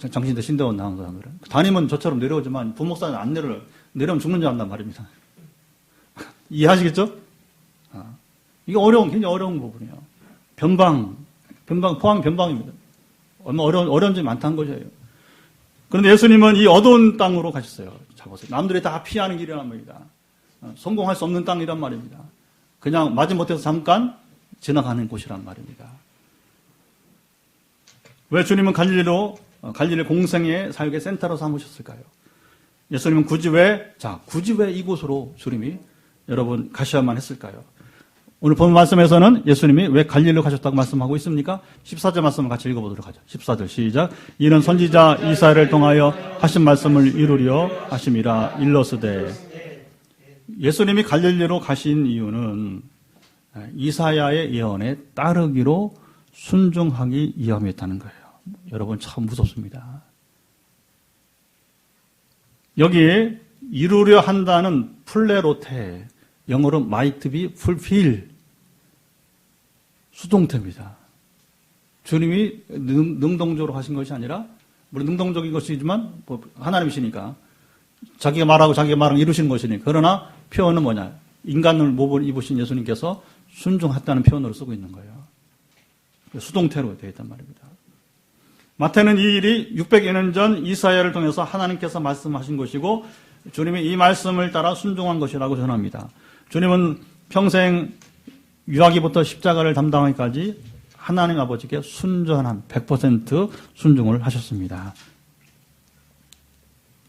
장신대 신대원 나온 사람들은 담임은 저처럼 내려오지만 부목사는 안 내려오면 죽는 줄 안단 말입니다. 이해하시겠죠? 이게 굉장히 어려운 부분이에요. 포항 변방입니다. 얼마 어려운 점이 많다는 것이에요. 그런데 예수님은 이 어두운 땅으로 가셨어요. 자 보세요. 남들이 다 피하는 길이란 말입니다. 성공할 수 없는 땅이란 말입니다. 그냥 마지못해서 잠깐 지나가는 곳이란 말입니다. 왜 주님은 갈릴리 공생의 사역의 센터로 삼으셨을까요? 예수님은 굳이 왜 이곳으로 주님이 여러분 가셔야만 했을까요? 오늘 본 말씀에서는 예수님이 왜 갈릴리로 가셨다고 말씀하고 있습니까? 14절 말씀을 같이 읽어보도록 하죠. 14절 시작. 이는 선지자 이사야를 통하여 하신 말씀을 이루려 하심이라 일러스되. 예수님이 갈릴리로 가신 이유는 이사야의 예언에 따르기로 순종하기 위함이었다는 거예요. 여러분 참 무섭습니다. 여기에 이루려 한다는 플레로테, 영어로 might be fulfill, 수동태입니다. 주님이 능동적으로 하신 것이 아니라, 물론 능동적인 것이지만 하나님이시니까 자기가 말하고 자기가 말하고 이루시는 것이니까. 그러나 표현은 뭐냐? 인간을 몸을 입으신 예수님께서 순종했다는 표현으로 쓰고 있는 거예요. 수동태로 되어 있단 말입니다. 마태는 이 일이 600여 년 전 이사야를 통해서 하나님께서 말씀하신 것이고 주님이 이 말씀을 따라 순종한 것이라고 전합니다. 주님은 평생 유아기부터 십자가를 담당하기까지 하나님 아버지께 순전한 100% 순종을 하셨습니다.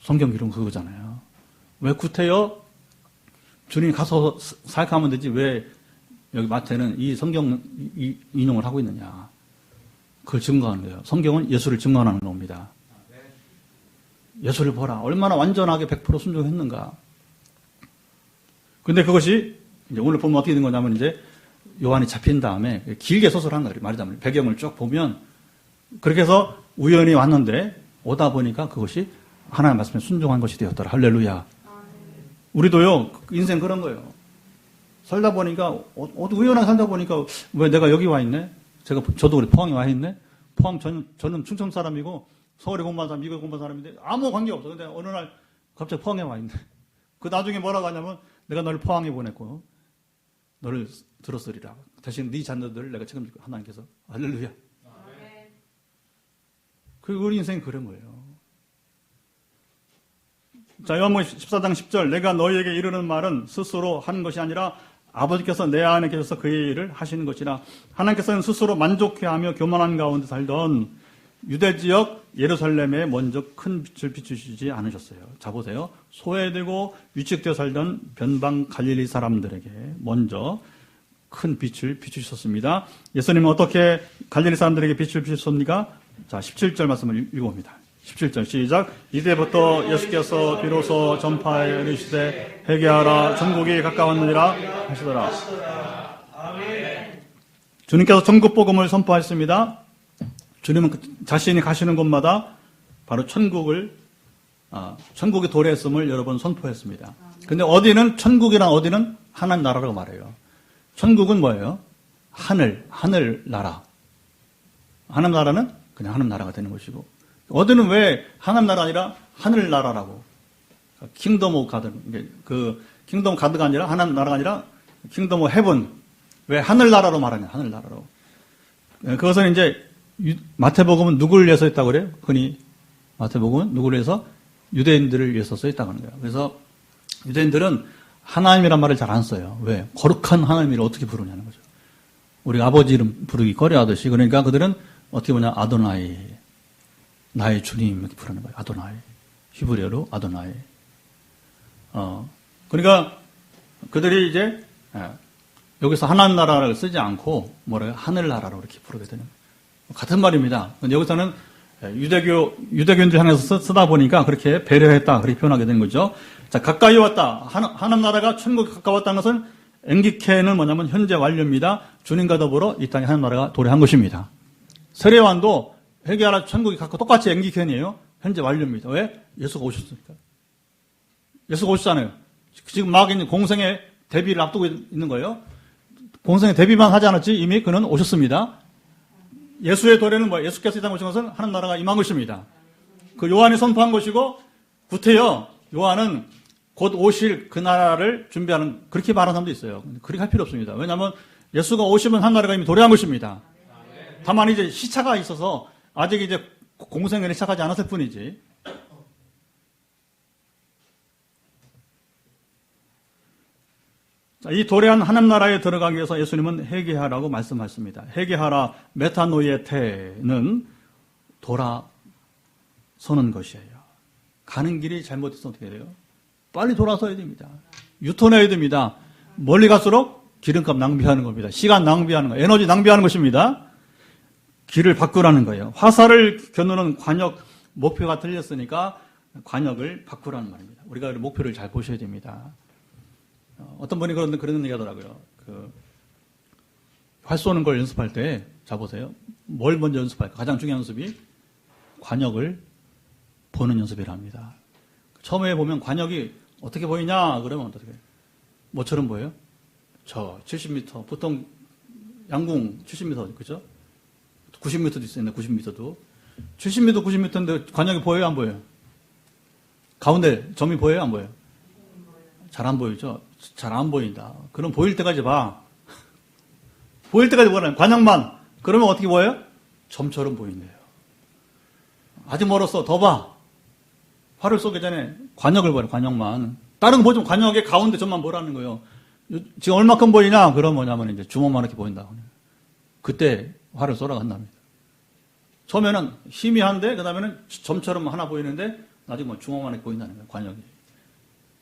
성경 기록은 그거잖아요. 왜 구태여? 주님이 가서 사역하면 되지 왜 여기 마태는 이 성경 인용을 하고 있느냐. 그걸 증거하는 거예요. 성경은 예수를 증거하는 겁니다. 예수를 보라. 얼마나 완전하게 100% 순종했는가. 근데 그것이 이제 오늘 보면 어떻게 된 거냐면 이제 요한이 잡힌 다음에 길게 서술한 거예요. 말하자면 배경을 쭉 보면 그렇게 해서 우연히 왔는데 오다 보니까 그것이 하나님 말씀에 순종한 것이 되었더라. 할렐루야. 우리도요, 인생 그런 거예요. 살다 보니까, 우연하게 살다 보니까, 왜 내가 여기 와 있네? 저도 우리 포항에 와 있네? 포항, 저는 충청 사람이고, 서울에 공부한 사람, 미국에 공부한 사람인데, 아무 관계 없어. 근데 어느 날, 갑자기 포항에 와 있네. 그 나중에 뭐라고 하냐면, 내가 너를 포항에 보냈고, 너를 들었으리라. 대신 네 자녀들을 내가 책임질 거야. 하나님께서. 할렐루야. 그 우리 인생이 그런 거예요. 자, 요한복음 14장 10절. 내가 너희에게 이르는 말은 스스로 하는 것이 아니라 아버지께서 내 안에 계셔서 그의 일을 하시는 것이라. 하나님께서는 스스로 만족해하며 교만한 가운데 살던 유대 지역 예루살렘에 먼저 큰 빛을 비추시지 않으셨어요. 자, 보세요. 소외되고 위축되어 살던 변방 갈릴리 사람들에게 먼저 큰 빛을 비추셨습니다. 예수님은 어떻게 갈릴리 사람들에게 빛을 비추셨습니까? 자, 17절 말씀을 읽어봅니다. 17절 시작. 이때부터 예수께서 비로소 전파에 이르시되 회개하라 천국이 가까웠느니라 하시더라. 주님께서 천국 복음을 선포하셨습니다. 주님은 자신이 가시는 곳마다 바로 천국의 도래했음을 여러 번 선포했습니다. 근데 어디는 천국이란 어디는 하나님 나라라고 말해요. 천국은 뭐예요? 하늘 나라. 하나님 나라는 그냥 하나님 나라가 되는 것이고, 어디는 왜 하나님 나라 아니라 하늘 나라라고. 킹덤 오브 가드. 그 킹덤 가드가 아니라 하나님 나라가 아니라 킹덤 오브 헤븐. 왜 하늘 나라로 말하냐? 하늘 나라로. 그것은 이제 마태복음은 누구를 위해서 했다고 그래요? 흔히 마태복음은 누구를 위해서? 유대인들을 위해서 써 있다고 하는 거예요. 그래서 유대인들은 하나님이란 말을 잘 안 써요. 왜? 거룩한 하나님을 어떻게 부르냐는 거죠. 우리가 아버지 이름 부르기 꺼려하듯이. 그러니까 그들은 어떻게 보냐? 아도나이. 나의 주님 이렇게 부르는 거예요. 아도나이. 히브리어로 아도나이. 그러니까 그들이 이제 여기서 하나님 나라를 쓰지 않고 뭐래요? 하늘 나라로 이렇게 부르게 되는 거예요. 같은 말입니다. 근데 여기서는 유대교인들 향해서 쓰다 보니까 그렇게 배려했다 그렇게 표현하게 되는 거죠. 자, 가까이 왔다. 하나님 나라가 천국에 가까웠다는 것은 엥기케는 뭐냐면 현재 완료입니다. 주님과 더불어 이 땅에 하나님 나라가 도래한 것입니다. 세례요한도 회개하라 천국이 가까워 똑같이 엥기케이에요. 현재 완료입니다. 왜? 예수가 오셨으니까. 예수가 오셨잖아요. 지금 막 있는 공생의 데뷔를 앞두고 있는 거예요. 공생의 데뷔만 하지 않았지 이미 그는 오셨습니다. 예수의 도래는 뭐예요? 예수께서 이 땅에 오신 것은 하나님 나라가 임한 것입니다. 그 요한이 선포한 것이고 구태여 요한은 곧 오실 그 나라를 준비하는 그렇게 말하는 사람도 있어요. 그렇게 할 필요 없습니다. 왜냐하면 예수가 오시면 하나님 나라가 이미 도래한 것입니다. 다만 이제 시차가 있어서 아직 이제 공생애를 시작하지 않았을 뿐이지. 자, 이 도래한 하나님 나라에 들어가기 위해서 예수님은 회개하라고 말씀하십니다. 회개하라 메타노이에테는 돌아서는 것이에요. 가는 길이 잘못해서 어떻게 돼요? 빨리 돌아서야 됩니다. 유턴해야 됩니다. 멀리 갈수록 기름값 낭비하는 겁니다. 시간 낭비하는 거예요. 에너지 낭비하는 것입니다. 길을 바꾸라는 거예요. 화살을 겨누는 관역 목표가 틀렸으니까 관역을 바꾸라는 말입니다. 우리가 목표를 잘 보셔야 됩니다. 어떤 분이 그런 얘기 하더라고요. 활 쏘는 걸 연습할 때, 자 보세요. 뭘 먼저 연습할까? 가장 중요한 연습이 관역을 보는 연습이랍니다. 처음에 보면 관역이 어떻게 보이냐? 그러면 어떻게? 뭐처럼 보여요? 저 70m. 보통 양궁 70m, 그죠? 90m도 있어요. 90m도. 70m, 90m인데 관역이 보여요? 안 보여요? 가운데 점이 보여요? 안 보여요? 잘 안 보이죠? 잘 안 보인다. 그럼 보일 때까지 봐. 보일 때까지 보라요. 관역만. 그러면 어떻게 보여요? 점처럼 보인대요. 아직 멀었어. 더 봐. 활을 쏘기 전에 관역을 보라. 관역만. 다른 거 보지 마. 관역의 가운데 점만 보라는 거예요. 지금 얼마큼 보이냐? 그럼 뭐냐면 이제 주먹만 이렇게 보인다. 그때 활을 쏘러 간답니다. 처음에는 희미한데, 그 다음에는 점처럼 하나 보이는데, 나중에 뭐 주먹만 이렇게 보인다는 거예요. 관역이.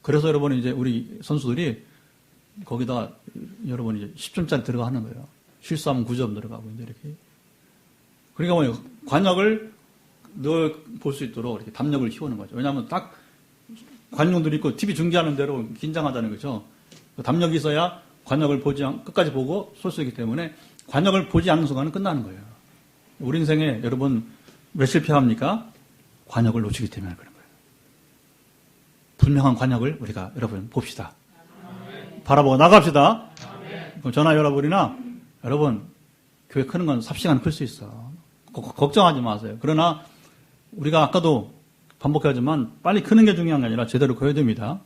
그래서 여러분 이제 우리 선수들이 거기다 여러분 이제 10점짜리 들어가 하는 거예요. 실수하면 9점 들어가고 이제 이렇게. 그러니까 뭐 관역을 늘 볼 수 있도록 이렇게 담력을 키우는 거죠. 왜냐하면 딱 관용들이 있고 TV 중계하는 대로 긴장하다는 거죠. 담력이 있어야 관역을 끝까지 보고 쏠 수 있기 때문에 관역을 보지 않는 순간은 끝나는 거예요. 우리 인생에 여러분 왜 실패합니까? 관역을 놓치기 때문에 그런 거예요. 분명한 관역을 우리가 여러분 봅시다. 바라보고 나갑시다. 그럼 저나 여러분이나 여러분 교회 크는 건 삽시간 클 수 있어. 걱정하지 마세요. 그러나 우리가 아까도 반복하지만 빨리 크는 게 중요한 게 아니라 제대로 커야 됩니다.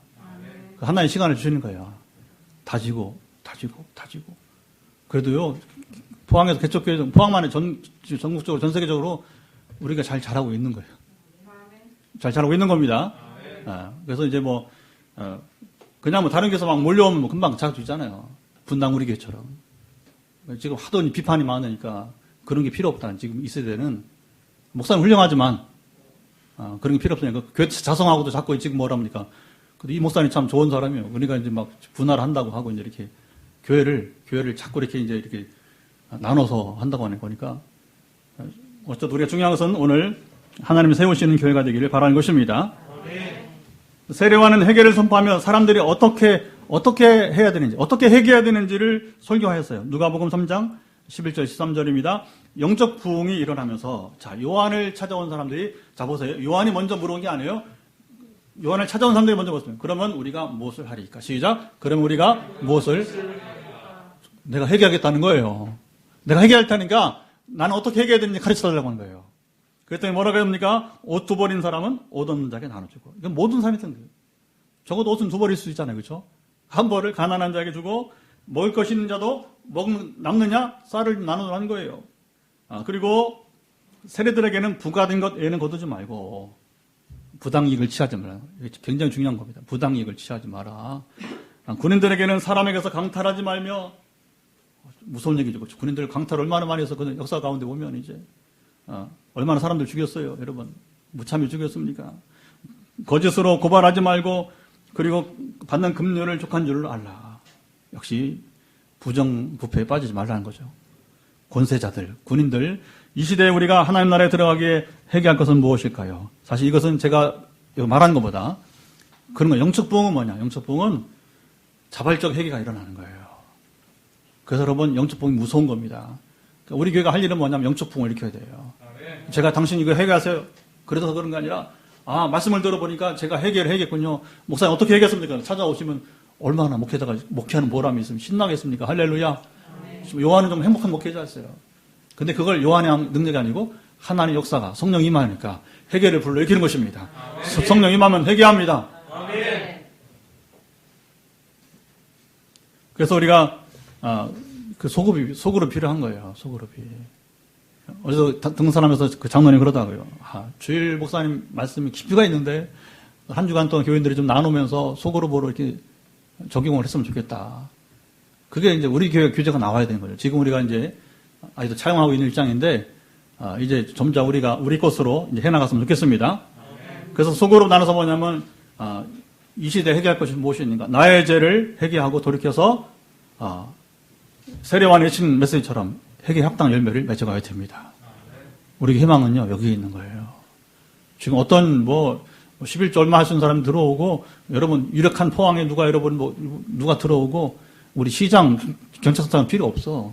하나의 시간을 주시는 거예요. 다지고. 그래도요, 포항에서 개척교회, 포항만에 전국적으로, 전 세계적으로 우리가 잘 자라고 있는 거예요. 잘 자라고 있는 겁니다. 그래서 이제 그냥 다른 교회에서 막 몰려오면 금방 자랄 수 있잖아요. 분당 우리 교회처럼. 지금 하도 비판이 많으니까 그런 게 필요 없다. 지금 이 세대는 목사님 훌륭하지만 그런 게 필요 없으니까 교회 자성하고도 자꾸 지금 뭐랍니까? 이 목사님 참 좋은 사람이에요. 그러니까 이제 막 분할을 한다고 하고 이제 이렇게 교회를 자꾸 이렇게 나눠서 한다고 하는 거니까. 어쨌든 우리가 중요한 것은 오늘 하나님이 세우시는 교회가 되기를 바라는 것입니다. 세례와는 회개를 선포하며 사람들이 어떻게 해야 되는지, 어떻게 회개해야 되는지를 설교하였어요. 누가복음 3장 11절 13절입니다. 영적 부흥이 일어나면서 요한을 찾아온 사람들이 보세요. 요한이 먼저 물어본 게 아니에요. 요한을 찾아온 사람들이 먼저 물었어요. 그러면 우리가 무엇을 하리까? 시작. 그러면 우리가 무엇을? 내가 회개하겠다는 거예요. 내가 회개할 테니까 나는 어떻게 회개해야 되는지 가르쳐달라고 하는 거예요. 그랬더니 뭐라고 합니까? 옷 두 벌인 사람은 옷 없는 자에게 나눠주고. 이건 모든 사람이 했던 거예요. 적어도 옷은 두 벌일 수 있잖아요. 그렇죠? 한 벌을 가난한 자에게 주고 먹을 것 있는 자도 남느냐? 쌀을 나누라는 거예요. 그리고 세례들에게는 부과된 것 외에는 거두지 말고 부당이익을 취하지 마라. 이게 굉장히 중요한 겁니다. 부당이익을 취하지 마라. 군인들에게는 사람에게서 강탈하지 말며 무서운 얘기죠. 군인들 강탈 얼마나 많이 해서 그 역사 가운데 보면 이제 얼마나 사람들 죽였어요. 여러분 무참히 죽였습니까? 거짓으로 고발하지 말고 그리고 받는 금료를 족한 줄을 알라. 역시 부정부패에 빠지지 말라는 거죠. 권세자들, 군인들, 이 시대에 우리가 하나님 나라에 들어가기에 회개할 것은 무엇일까요? 사실 이것은 제가 말하는 것보다 그런 거 영적 부흥은 뭐냐? 영적 부흥은 자발적 회개가 일어나는 거예요. 그래서 여러분 영적 부흥이 무서운 겁니다. 그러니까 우리 교회가 할 일은 뭐냐면 영적 부흥을 일으켜야 돼요. 제가 당신 이거 회개하세요. 그래서 그런 게 아니라 말씀을 들어보니까 제가 회개를 해야겠군요. 목사님 어떻게 회개했습니까? 찾아오시면 얼마나 목회하는 보람이 있으면 신나겠습니까? 할렐루야. 요한은 좀 행복한 목회자였어요. 근데 그걸 요한의 능력이 아니고 하나님의 역사가 성령 임하니까 회개를 불러일으키는 것입니다. 성령 임하면 회개합니다. 그래서 우리가 그 소그룹이 필요한 거예요. 소그룹이. 어디서 등산하면서 그 장로님 그러다고요. 주일 목사님 말씀이 깊이가 있는데 한 주간 동안 교인들이 좀 나누면서 소그룹으로 이렇게 적용을 했으면 좋겠다. 그게 이제 우리 교회 규제가 나와야 되는 거죠. 지금 우리가 이제 아직도 차용하고 있는 입장인데 이제 점차 우리가 우리 것으로 이제 해나갔으면 좋겠습니다. 그래서 소그룹 나눠서 뭐냐면 이 시대에 회개할 것이 무엇입니까? 나의 죄를 회개하고 돌이켜서 세례와 내친 메시지처럼 회개 합당 열매를 맺어가야 됩니다. 우리 희망은요, 여기에 있는 거예요. 지금 어떤 11조 얼마 하신 사람이 들어오고, 여러분, 유력한 포항에 누가 들어오고, 우리 시장, 경찰서장 필요 없어.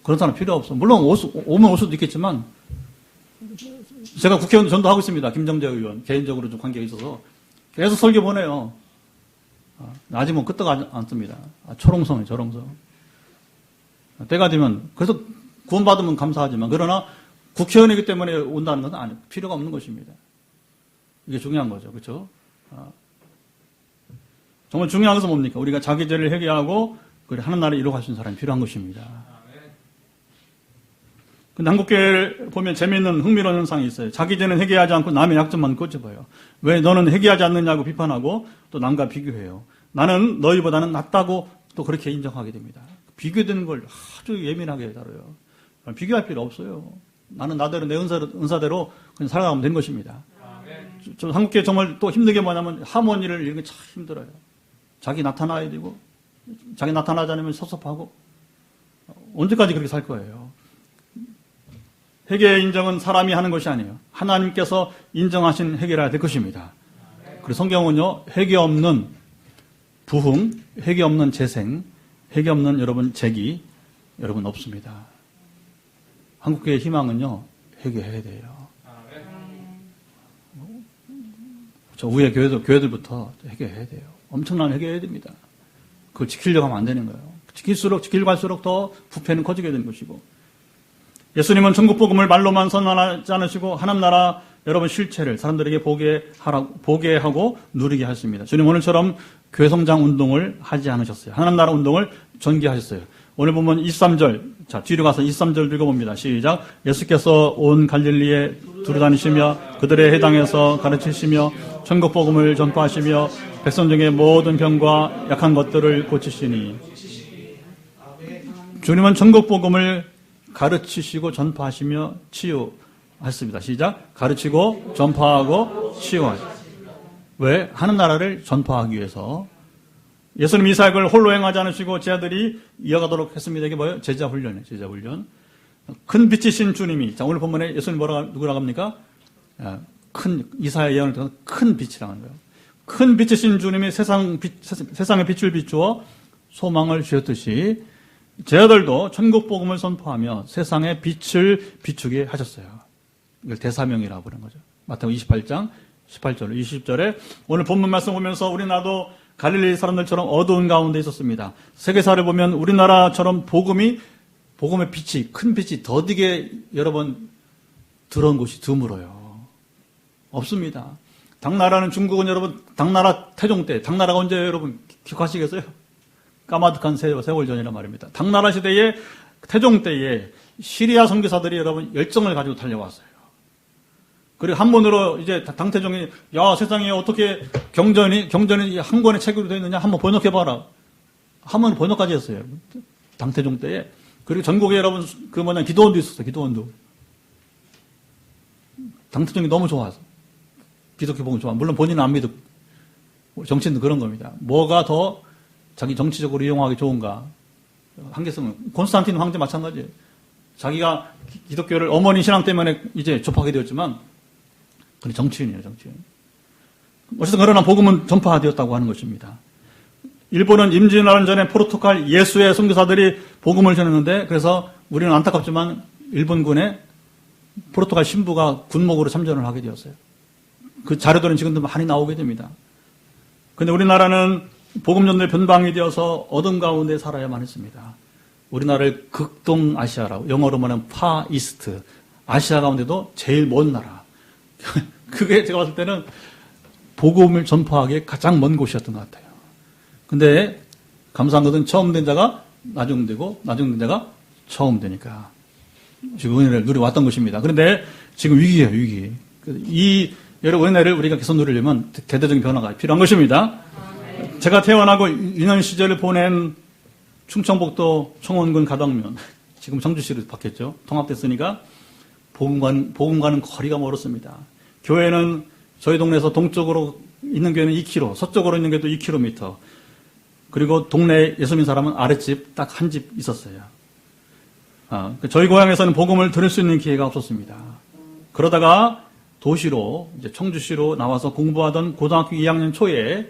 그런 사람 필요 없어. 물론 오면 올 수도 있겠지만, 제가 국회의원 전도하고 있습니다. 김정재 의원. 개인적으로 좀 관계가 있어서. 계속 설교 보내요. 아직 끄떡 안 씁니다. 초롱성이에요, 초롱성. 때가 되면, 그래서 구원받으면 감사하지만, 그러나 국회의원이기 때문에 온다는 것은 필요가 없는 것입니다. 이게 중요한 거죠. 그렇죠? 정말 중요한 것은 뭡니까? 우리가 자기 죄를 회개하고 하는 나라를 이루어갈 수 있는 사람이 필요한 것입니다. 근데 한국교회를 보면 재미있는 흥미로운 현상이 있어요. 자기 죄는 회개하지 않고 남의 약점만 꼬집어요. 왜 너는 회개하지 않느냐고 비판하고 또 남과 비교해요. 나는 너희보다는 낫다고 또 그렇게 인정하게 됩니다. 비교되는 걸 아주 예민하게 다뤄요. 비교할 필요 없어요. 나는 나대로 내 은사대로 그냥 살아가면 되는 것입니다. 좀 한국교회 정말 또 힘든 게 뭐냐면 하모니를 이런 게 참 힘들어요. 자기 나타나야 되고 자기 나타나지 않으면 섭섭하고 언제까지 그렇게 살 거예요. 회개의 인정은 사람이 하는 것이 아니에요. 하나님께서 인정하신 회개라 될 것입니다. 그리고 성경은요, 회개 없는 부흥, 회개 없는 재생, 회개 없는 여러분 재기, 여러분 없습니다. 한국교회의 희망은요, 회개해야 돼요. 저 위에 교회들부터 회개해야 돼요. 엄청난 회개해야 됩니다. 그걸 지키려고 하면 안 되는 거예요. 지키려고 갈수록 더 부패는 커지게 되는 것이고, 예수님은 천국복음을 말로만 선언하지 않으시고 하나님 나라 여러분 실체를 사람들에게 보게 하고 누리게 하십니다. 주님 오늘처럼 교회 성장 운동을 하지 않으셨어요. 하나님 나라 운동을 전개하셨어요. 오늘 보면 23절, 자 뒤로 가서 23절 읽어봅니다. 시작. 예수께서 온 갈릴리에 두루다니시며 그들의 회당에서 가르치시며 천국복음을 전파하시며 백성 중의 모든 병과 약한 것들을 고치시니. 주님은 천국복음을 가르치시고 전파하시며 치유하셨습니다. 시작. 가르치고 전파하고 치유하셨습니다. 왜? 하는 나라를 전파하기 위해서. 예수님 이 사역을 홀로 행하지 않으시고 제 아들이 이어가도록 했습니다. 이게 뭐예요? 제자 훈련이에요. 제자 훈련. 큰 빛이신 주님이, 자 오늘 본문에 예수님 누구라고 합니까? 큰 이사야 예언을 통해서 큰 빛이라고 하는 거예요. 큰 빛이신 주님이 세상의 빛을 비추어 소망을 주셨듯이 제 아들도 천국 복음을 선포하며 세상의 빛을 비추게 하셨어요. 이걸 대사명이라고 그러는 거죠. 마태복음 28장 18절, 20절에 오늘 본문 말씀 보면서 우리나라도 갈릴리 사람들처럼 어두운 가운데 있었습니다. 세계사를 보면 우리나라처럼 복음의 빛이, 큰 빛이 더디게 여러분 들어온 곳이 드물어요. 없습니다. 당나라는 중국은 여러분 당나라 태종 때, 당나라가 언제 여러분 기억하시겠어요? 까마득한 세월 전이란 말입니다. 당나라 시대에 태종 때에 시리아 선교사들이 여러분 열정을 가지고 달려왔어요. 그리고 한 번으로 이제 당태종이 야 세상에 어떻게 경전이 한 권의 책으로 되어 있느냐 한번 번역해봐라. 한 번 번역까지 했어요. 당태종 때에. 그리고 전국에 여러분 기도원도 있었어요. 기도원도. 당태종이 너무 좋아서 기독교 복음 좋아. 물론 본인은 안 믿고 정치인도 그런 겁니다. 뭐가 더 자기 정치적으로 이용하기 좋은가? 한계성은 콘스탄틴 황제 마찬가지예요. 자기가 기독교를 어머니 신앙 때문에 이제 접하게 되었지만, 근데 정치인이에요, 정치인. 어쨌든 그러나 복음은 전파되었다고 하는 것입니다. 일본은 임진왜란 전에 포르투갈 예수의 선교사들이 복음을 전했는데, 그래서 우리는 안타깝지만 일본군의 포르투갈 신부가 군목으로 참전을 하게 되었어요. 그 자료들은 지금도 많이 나오게 됩니다. 근데 우리나라는 복음전도의 변방이 되어서 어둠 가운데 살아야만 했습니다. 우리나라를 극동아시아라고, 영어로 말하면 파이스트, 아시아 가운데도 제일 먼 나라. 그게 제가 봤을 때는 복음을 전파하기에 가장 먼 곳이었던 것 같아요. 근데 감사한 것은 처음 된 자가 나중 되고 나중 된 자가 처음 되니까 지금 은혜를 누려왔던 것입니다. 그런데 지금 위기예요, 위기. 이 여러분 은혜를 우리가 계속 누리려면 대대적인 변화가 필요한 것입니다. 제가 태어나고 유년 시절을 보낸 충청북도 청원군 가덕면, 지금 청주시로 바뀌었죠. 통합됐으니까 복음과는 거리가 멀었습니다. 교회는 저희 동네에서 동쪽으로 있는 교회는 2km, 서쪽으로 있는 교회도 2km. 그리고 동네에 예수 믿는 사람은 아랫집 딱 한 집 있었어요. 저희 고향에서는 복음을 들을 수 있는 기회가 없었습니다. 그러다가 도시로, 이제 청주시로 나와서 공부하던 고등학교 2학년 초에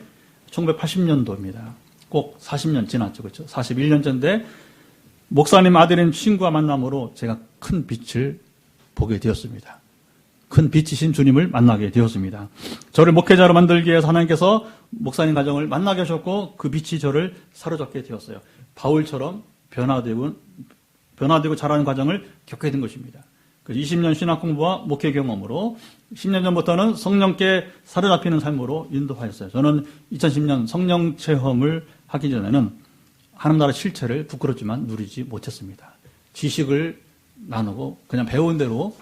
1980년도입니다. 꼭 40년 지났죠. 그렇죠? 41년째인데 목사님 아들인 친구와 만남으로 제가 큰 빛을 보게 되었습니다. 큰 빛이신 주님을 만나게 되었습니다. 저를 목회자로 만들기 위해서 하나님께서 목사님 가정을 만나게 하셨고 그 빛이 저를 사로잡게 되었어요. 바울처럼 변화되고 자라는 과정을 겪게 된 것입니다. 20년 신학 공부와 목회 경험으로 10년 전부터는 성령께 사로잡히는 삶으로 인도하였어요. 저는 2010년 성령 체험을 하기 전에는 하나님 나라 실체를 부끄럽지만 누리지 못했습니다. 지식을 나누고 그냥 배운 대로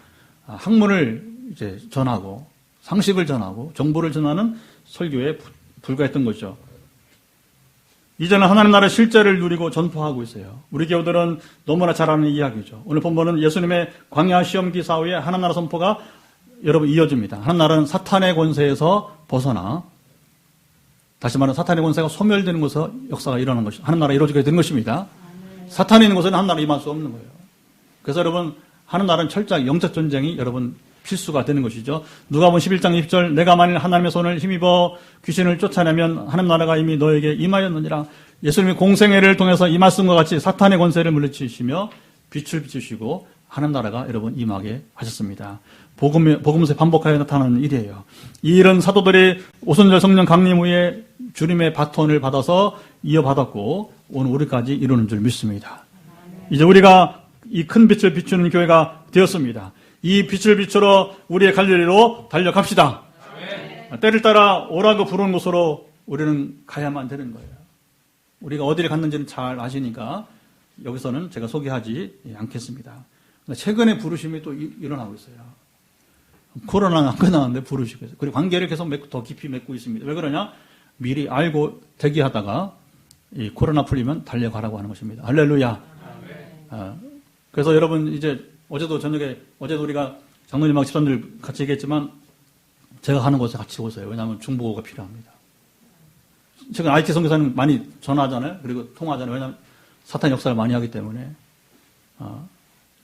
학문을 이제 전하고 상식을 전하고 정보를 전하는 설교에 불과했던 거죠. 이제는 하나님 나라의 실제를 누리고 전파하고 있어요. 우리 교우들은 너무나 잘 아는 이야기죠. 오늘 본문은 예수님의 광야 시험기 사후에 하나님 나라 선포가 여러분 이어집니다. 하나님 나라는 사탄의 권세에서 벗어나 다시 말하면 사탄의 권세가 소멸되는 곳에서 역사가 일어나는 것이 하나님 나라가 이루어지게 되는 것입니다. 사탄이 있는 곳에는 하나님 나라가 임할 수 없는 거예요. 그래서 여러분 하나님 나라는 철저하게 영적 전쟁이 여러분 필수가 되는 것이죠. 누가복음 11장 20절 내가 만일 하나님의 손을 힘입어 귀신을 쫓아내면 하나님 나라가 이미 너에게 임하였느니라. 예수님이 공생애를 통해서 이 말씀과 같이 사탄의 권세를 물리치시며 빛을 비추시고 하나님 나라가 여러분 임하게 하셨습니다. 복음서에 반복하여 나타나는 일이에요. 이 일은 사도들이 오순절 성령 강림 후에 주님의 바톤을 받아서 이어받았고 오늘 우리까지 이루는 줄 믿습니다. 이제 우리가 이 큰 빛을 비추는 교회가 되었습니다. 이 빛을 비추러 우리의 갈릴리로 달려갑시다. 아멘. 때를 따라 오라고 부르는 곳으로 우리는 가야만 되는 거예요. 우리가 어디를 갔는지는 잘 아시니까 여기서는 제가 소개하지 않겠습니다. 최근에 부르심이 또 일어나고 있어요. 코로나는 안 끝나는데 부르시고 있어요. 그리고 관계를 계속 더 깊이 맺고 있습니다. 왜 그러냐? 미리 알고 대기하다가 이 코로나 풀리면 달려가라고 하는 것입니다. 할렐루야. 그래서 여러분 이제 어제도 우리가 장로님하고 집사님들 같이 얘기했지만 제가 가는 곳에 같이 오세요. 왜냐하면 중보가 필요합니다. 최근 IT 선교사는 많이 전화하잖아요. 그리고 통화하잖아요. 왜냐하면 사탄 역사를 많이 하기 때문에.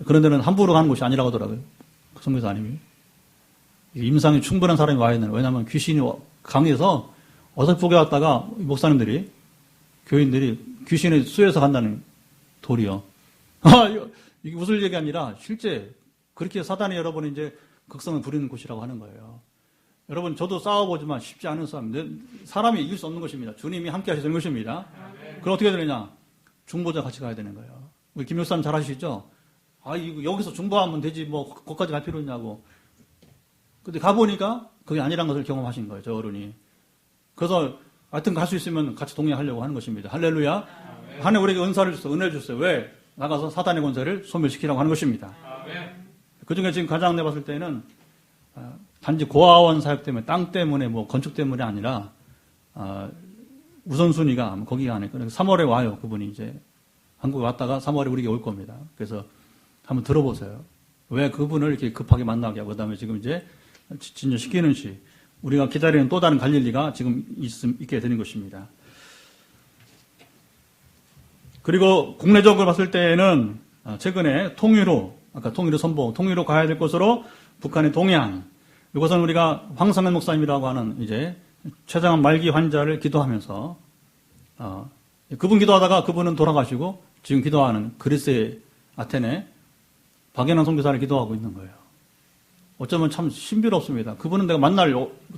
그런 데는 함부로 가는 곳이 아니라고 하더라고요. 그 선교사님이. 임상이 충분한 사람이 와야 되는. 왜냐하면 귀신이 강해서 어설프게 왔다가 목사님들이 교인들이 귀신의 수에서 간다는 도리요. 이게 웃을 얘기 아니라 실제 그렇게 사단이 여러분 이제 극성을 부리는 곳이라고 하는 거예요. 여러분 저도 싸워보지만 쉽지 않은 싸움. 사람이 이길 수 없는 것입니다. 주님이 함께 하시는 것입니다. 그럼 어떻게 되느냐? 중보자 같이 가야 되는 거예요. 우리 김 목사님 잘 아시죠? 이거 여기서 중보하면 되지 뭐 거기까지 갈 필요 있냐고. 근데 가보니까 그게 아니란 것을 경험하신 거예요. 저 어른이. 그래서 하여튼 갈 수 있으면 같이 동행하려고 하는 것입니다. 할렐루야. 하나님 우리에게 은사를 줬어요. 은혜를 줬어요. 왜? 나가서 사단의 권세를 소멸시키라고 하는 것입니다. 그 중에 지금 가장 내봤을 때는 단지 고아원 사역 때문에 땅 때문에 뭐 건축 때문이 아니라 우선순위가 거기가 아닐까. 3월에 와요. 그분이 이제 한국에 왔다가 3월에 우리에게 올 겁니다. 그래서 한번 들어보세요. 왜 그분을 이렇게 급하게 만나게 하고 그다음에 지금 이제 진료시키는지 우리가 기다리는 또 다른 갈릴리가 지금 있게 되는 것입니다. 그리고 국내적으로 봤을 때에는 최근에 아까 통일호 선보, 통일호 가야 될 곳으로 북한의 동해안, 이것은 우리가 황성현 목사님이라고 하는 이제 췌장암 말기 환자를 기도하면서, 그분 기도하다가 그분은 돌아가시고 지금 기도하는 그리스의 아테네 박연환 선교사를 기도하고 있는 거예요. 어쩌면 참 신비롭습니다. 그분은 내가 만날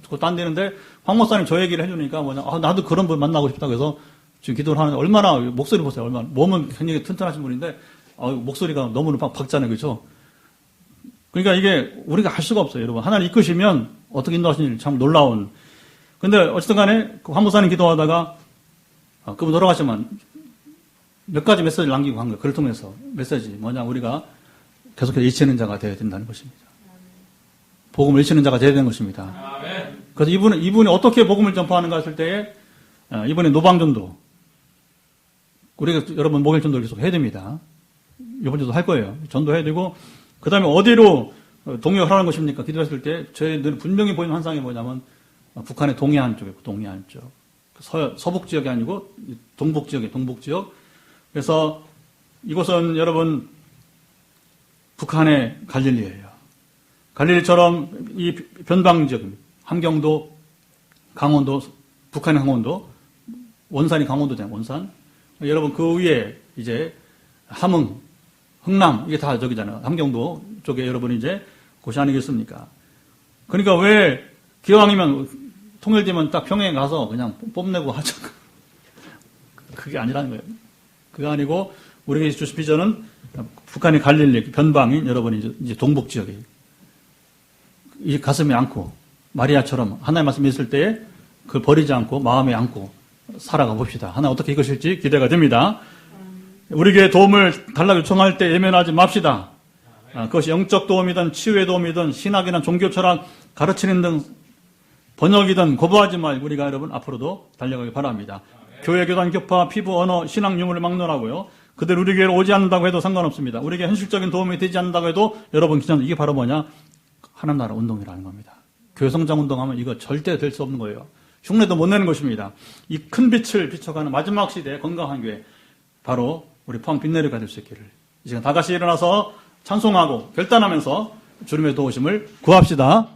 곳도 안 되는데 황 목사님 저 얘기를 해주니까 나도 그런 분 만나고 싶다고 해서 지금 기도를 하는데 얼마나 목소리 보세요. 얼마나 몸은 굉장히 튼튼하신 분인데 목소리가 너무 박잖아요. 그렇죠? 그러니까 이게 우리가 할 수가 없어요. 여러분. 하나님 이끄시면 어떻게 인도하시는지 참 놀라운. 근데 어쨌든 간에 그 황 목사님 기도하다가 그분 돌아가시면 몇 가지 메시지를 남기고 한 거예요. 그를 통해서 메시지 뭐냐 우리가 계속해서 일치하는 자가 되어야 된다는 것입니다. 복음을 일치하는 자가 되어야 되는 것입니다. 그래서 이분이 어떻게 복음을 전파하는가 했을 때에 이번에 노방전도 우리가 여러분 목요일 전도를 계속 해야 됩니다. 이번 주도 할 거예요. 전도해야 되고 그 다음에 어디로 동역을 하는 것입니까? 기도했을 때 저희들은 분명히 보이는 환상이 뭐냐면 북한의 동해안 쪽이고 동해안 쪽 서북 지역이 아니고 동북 지역이에요. 동북 지역. 그래서 이곳은 여러분 북한의 갈릴리예요. 갈릴리처럼 이 변방 지역입니다. 함경도, 강원도, 북한의 강원도, 원산이 강원도잖아요. 원산. 여러분 그 위에 이제 함흥, 흥남 이게 다 저기잖아요. 함경도 쪽에 여러분이 이제 곳이 아니겠습니까? 그러니까 왜 기왕이면 통일되면 딱 평양에 가서 그냥 뽐내고 하자. 그게 아니라는 거예요. 그게 아니고 우리에게 주신 비전은 북한의 갈릴리 변방인 여러분이 이제 동북 지역에 이 가슴에 안고 마리아처럼 하나의 말씀이 있을 때에 그걸 버리지 않고 마음에 안고 살아가 봅시다. 하나 어떻게 이것일지 기대가 됩니다. 우리에게 도움을 달라고 요청할 때 예면하지 맙시다. 그것이 영적 도움이든 치유의 도움이든 신학이나 종교 철학 가르치는 등 번역이든 거부하지 말고 우리가 여러분 앞으로도 달려가기 바랍니다. 교회, 교단, 교파, 피부, 언어, 신학 유물을 막론하고요. 그들 우리 교회로 오지 않는다고 해도 상관없습니다. 우리에게 현실적인 도움이 되지 않는다고 해도 여러분 기자는 이게 바로 뭐냐? 하나님 나라 운동이라는 겁니다. 교회 성장 운동하면 이거 절대 될 수 없는 거예요. 흉내도 못 내는 것입니다. 이 큰 빛을 비춰가는 마지막 시대의 건강한 교회, 바로 우리 포항 빛내리가 될 수 있기를 이 시간 다 같이 일어나서 찬송하고 결단하면서 주님의 도우심을 구합시다.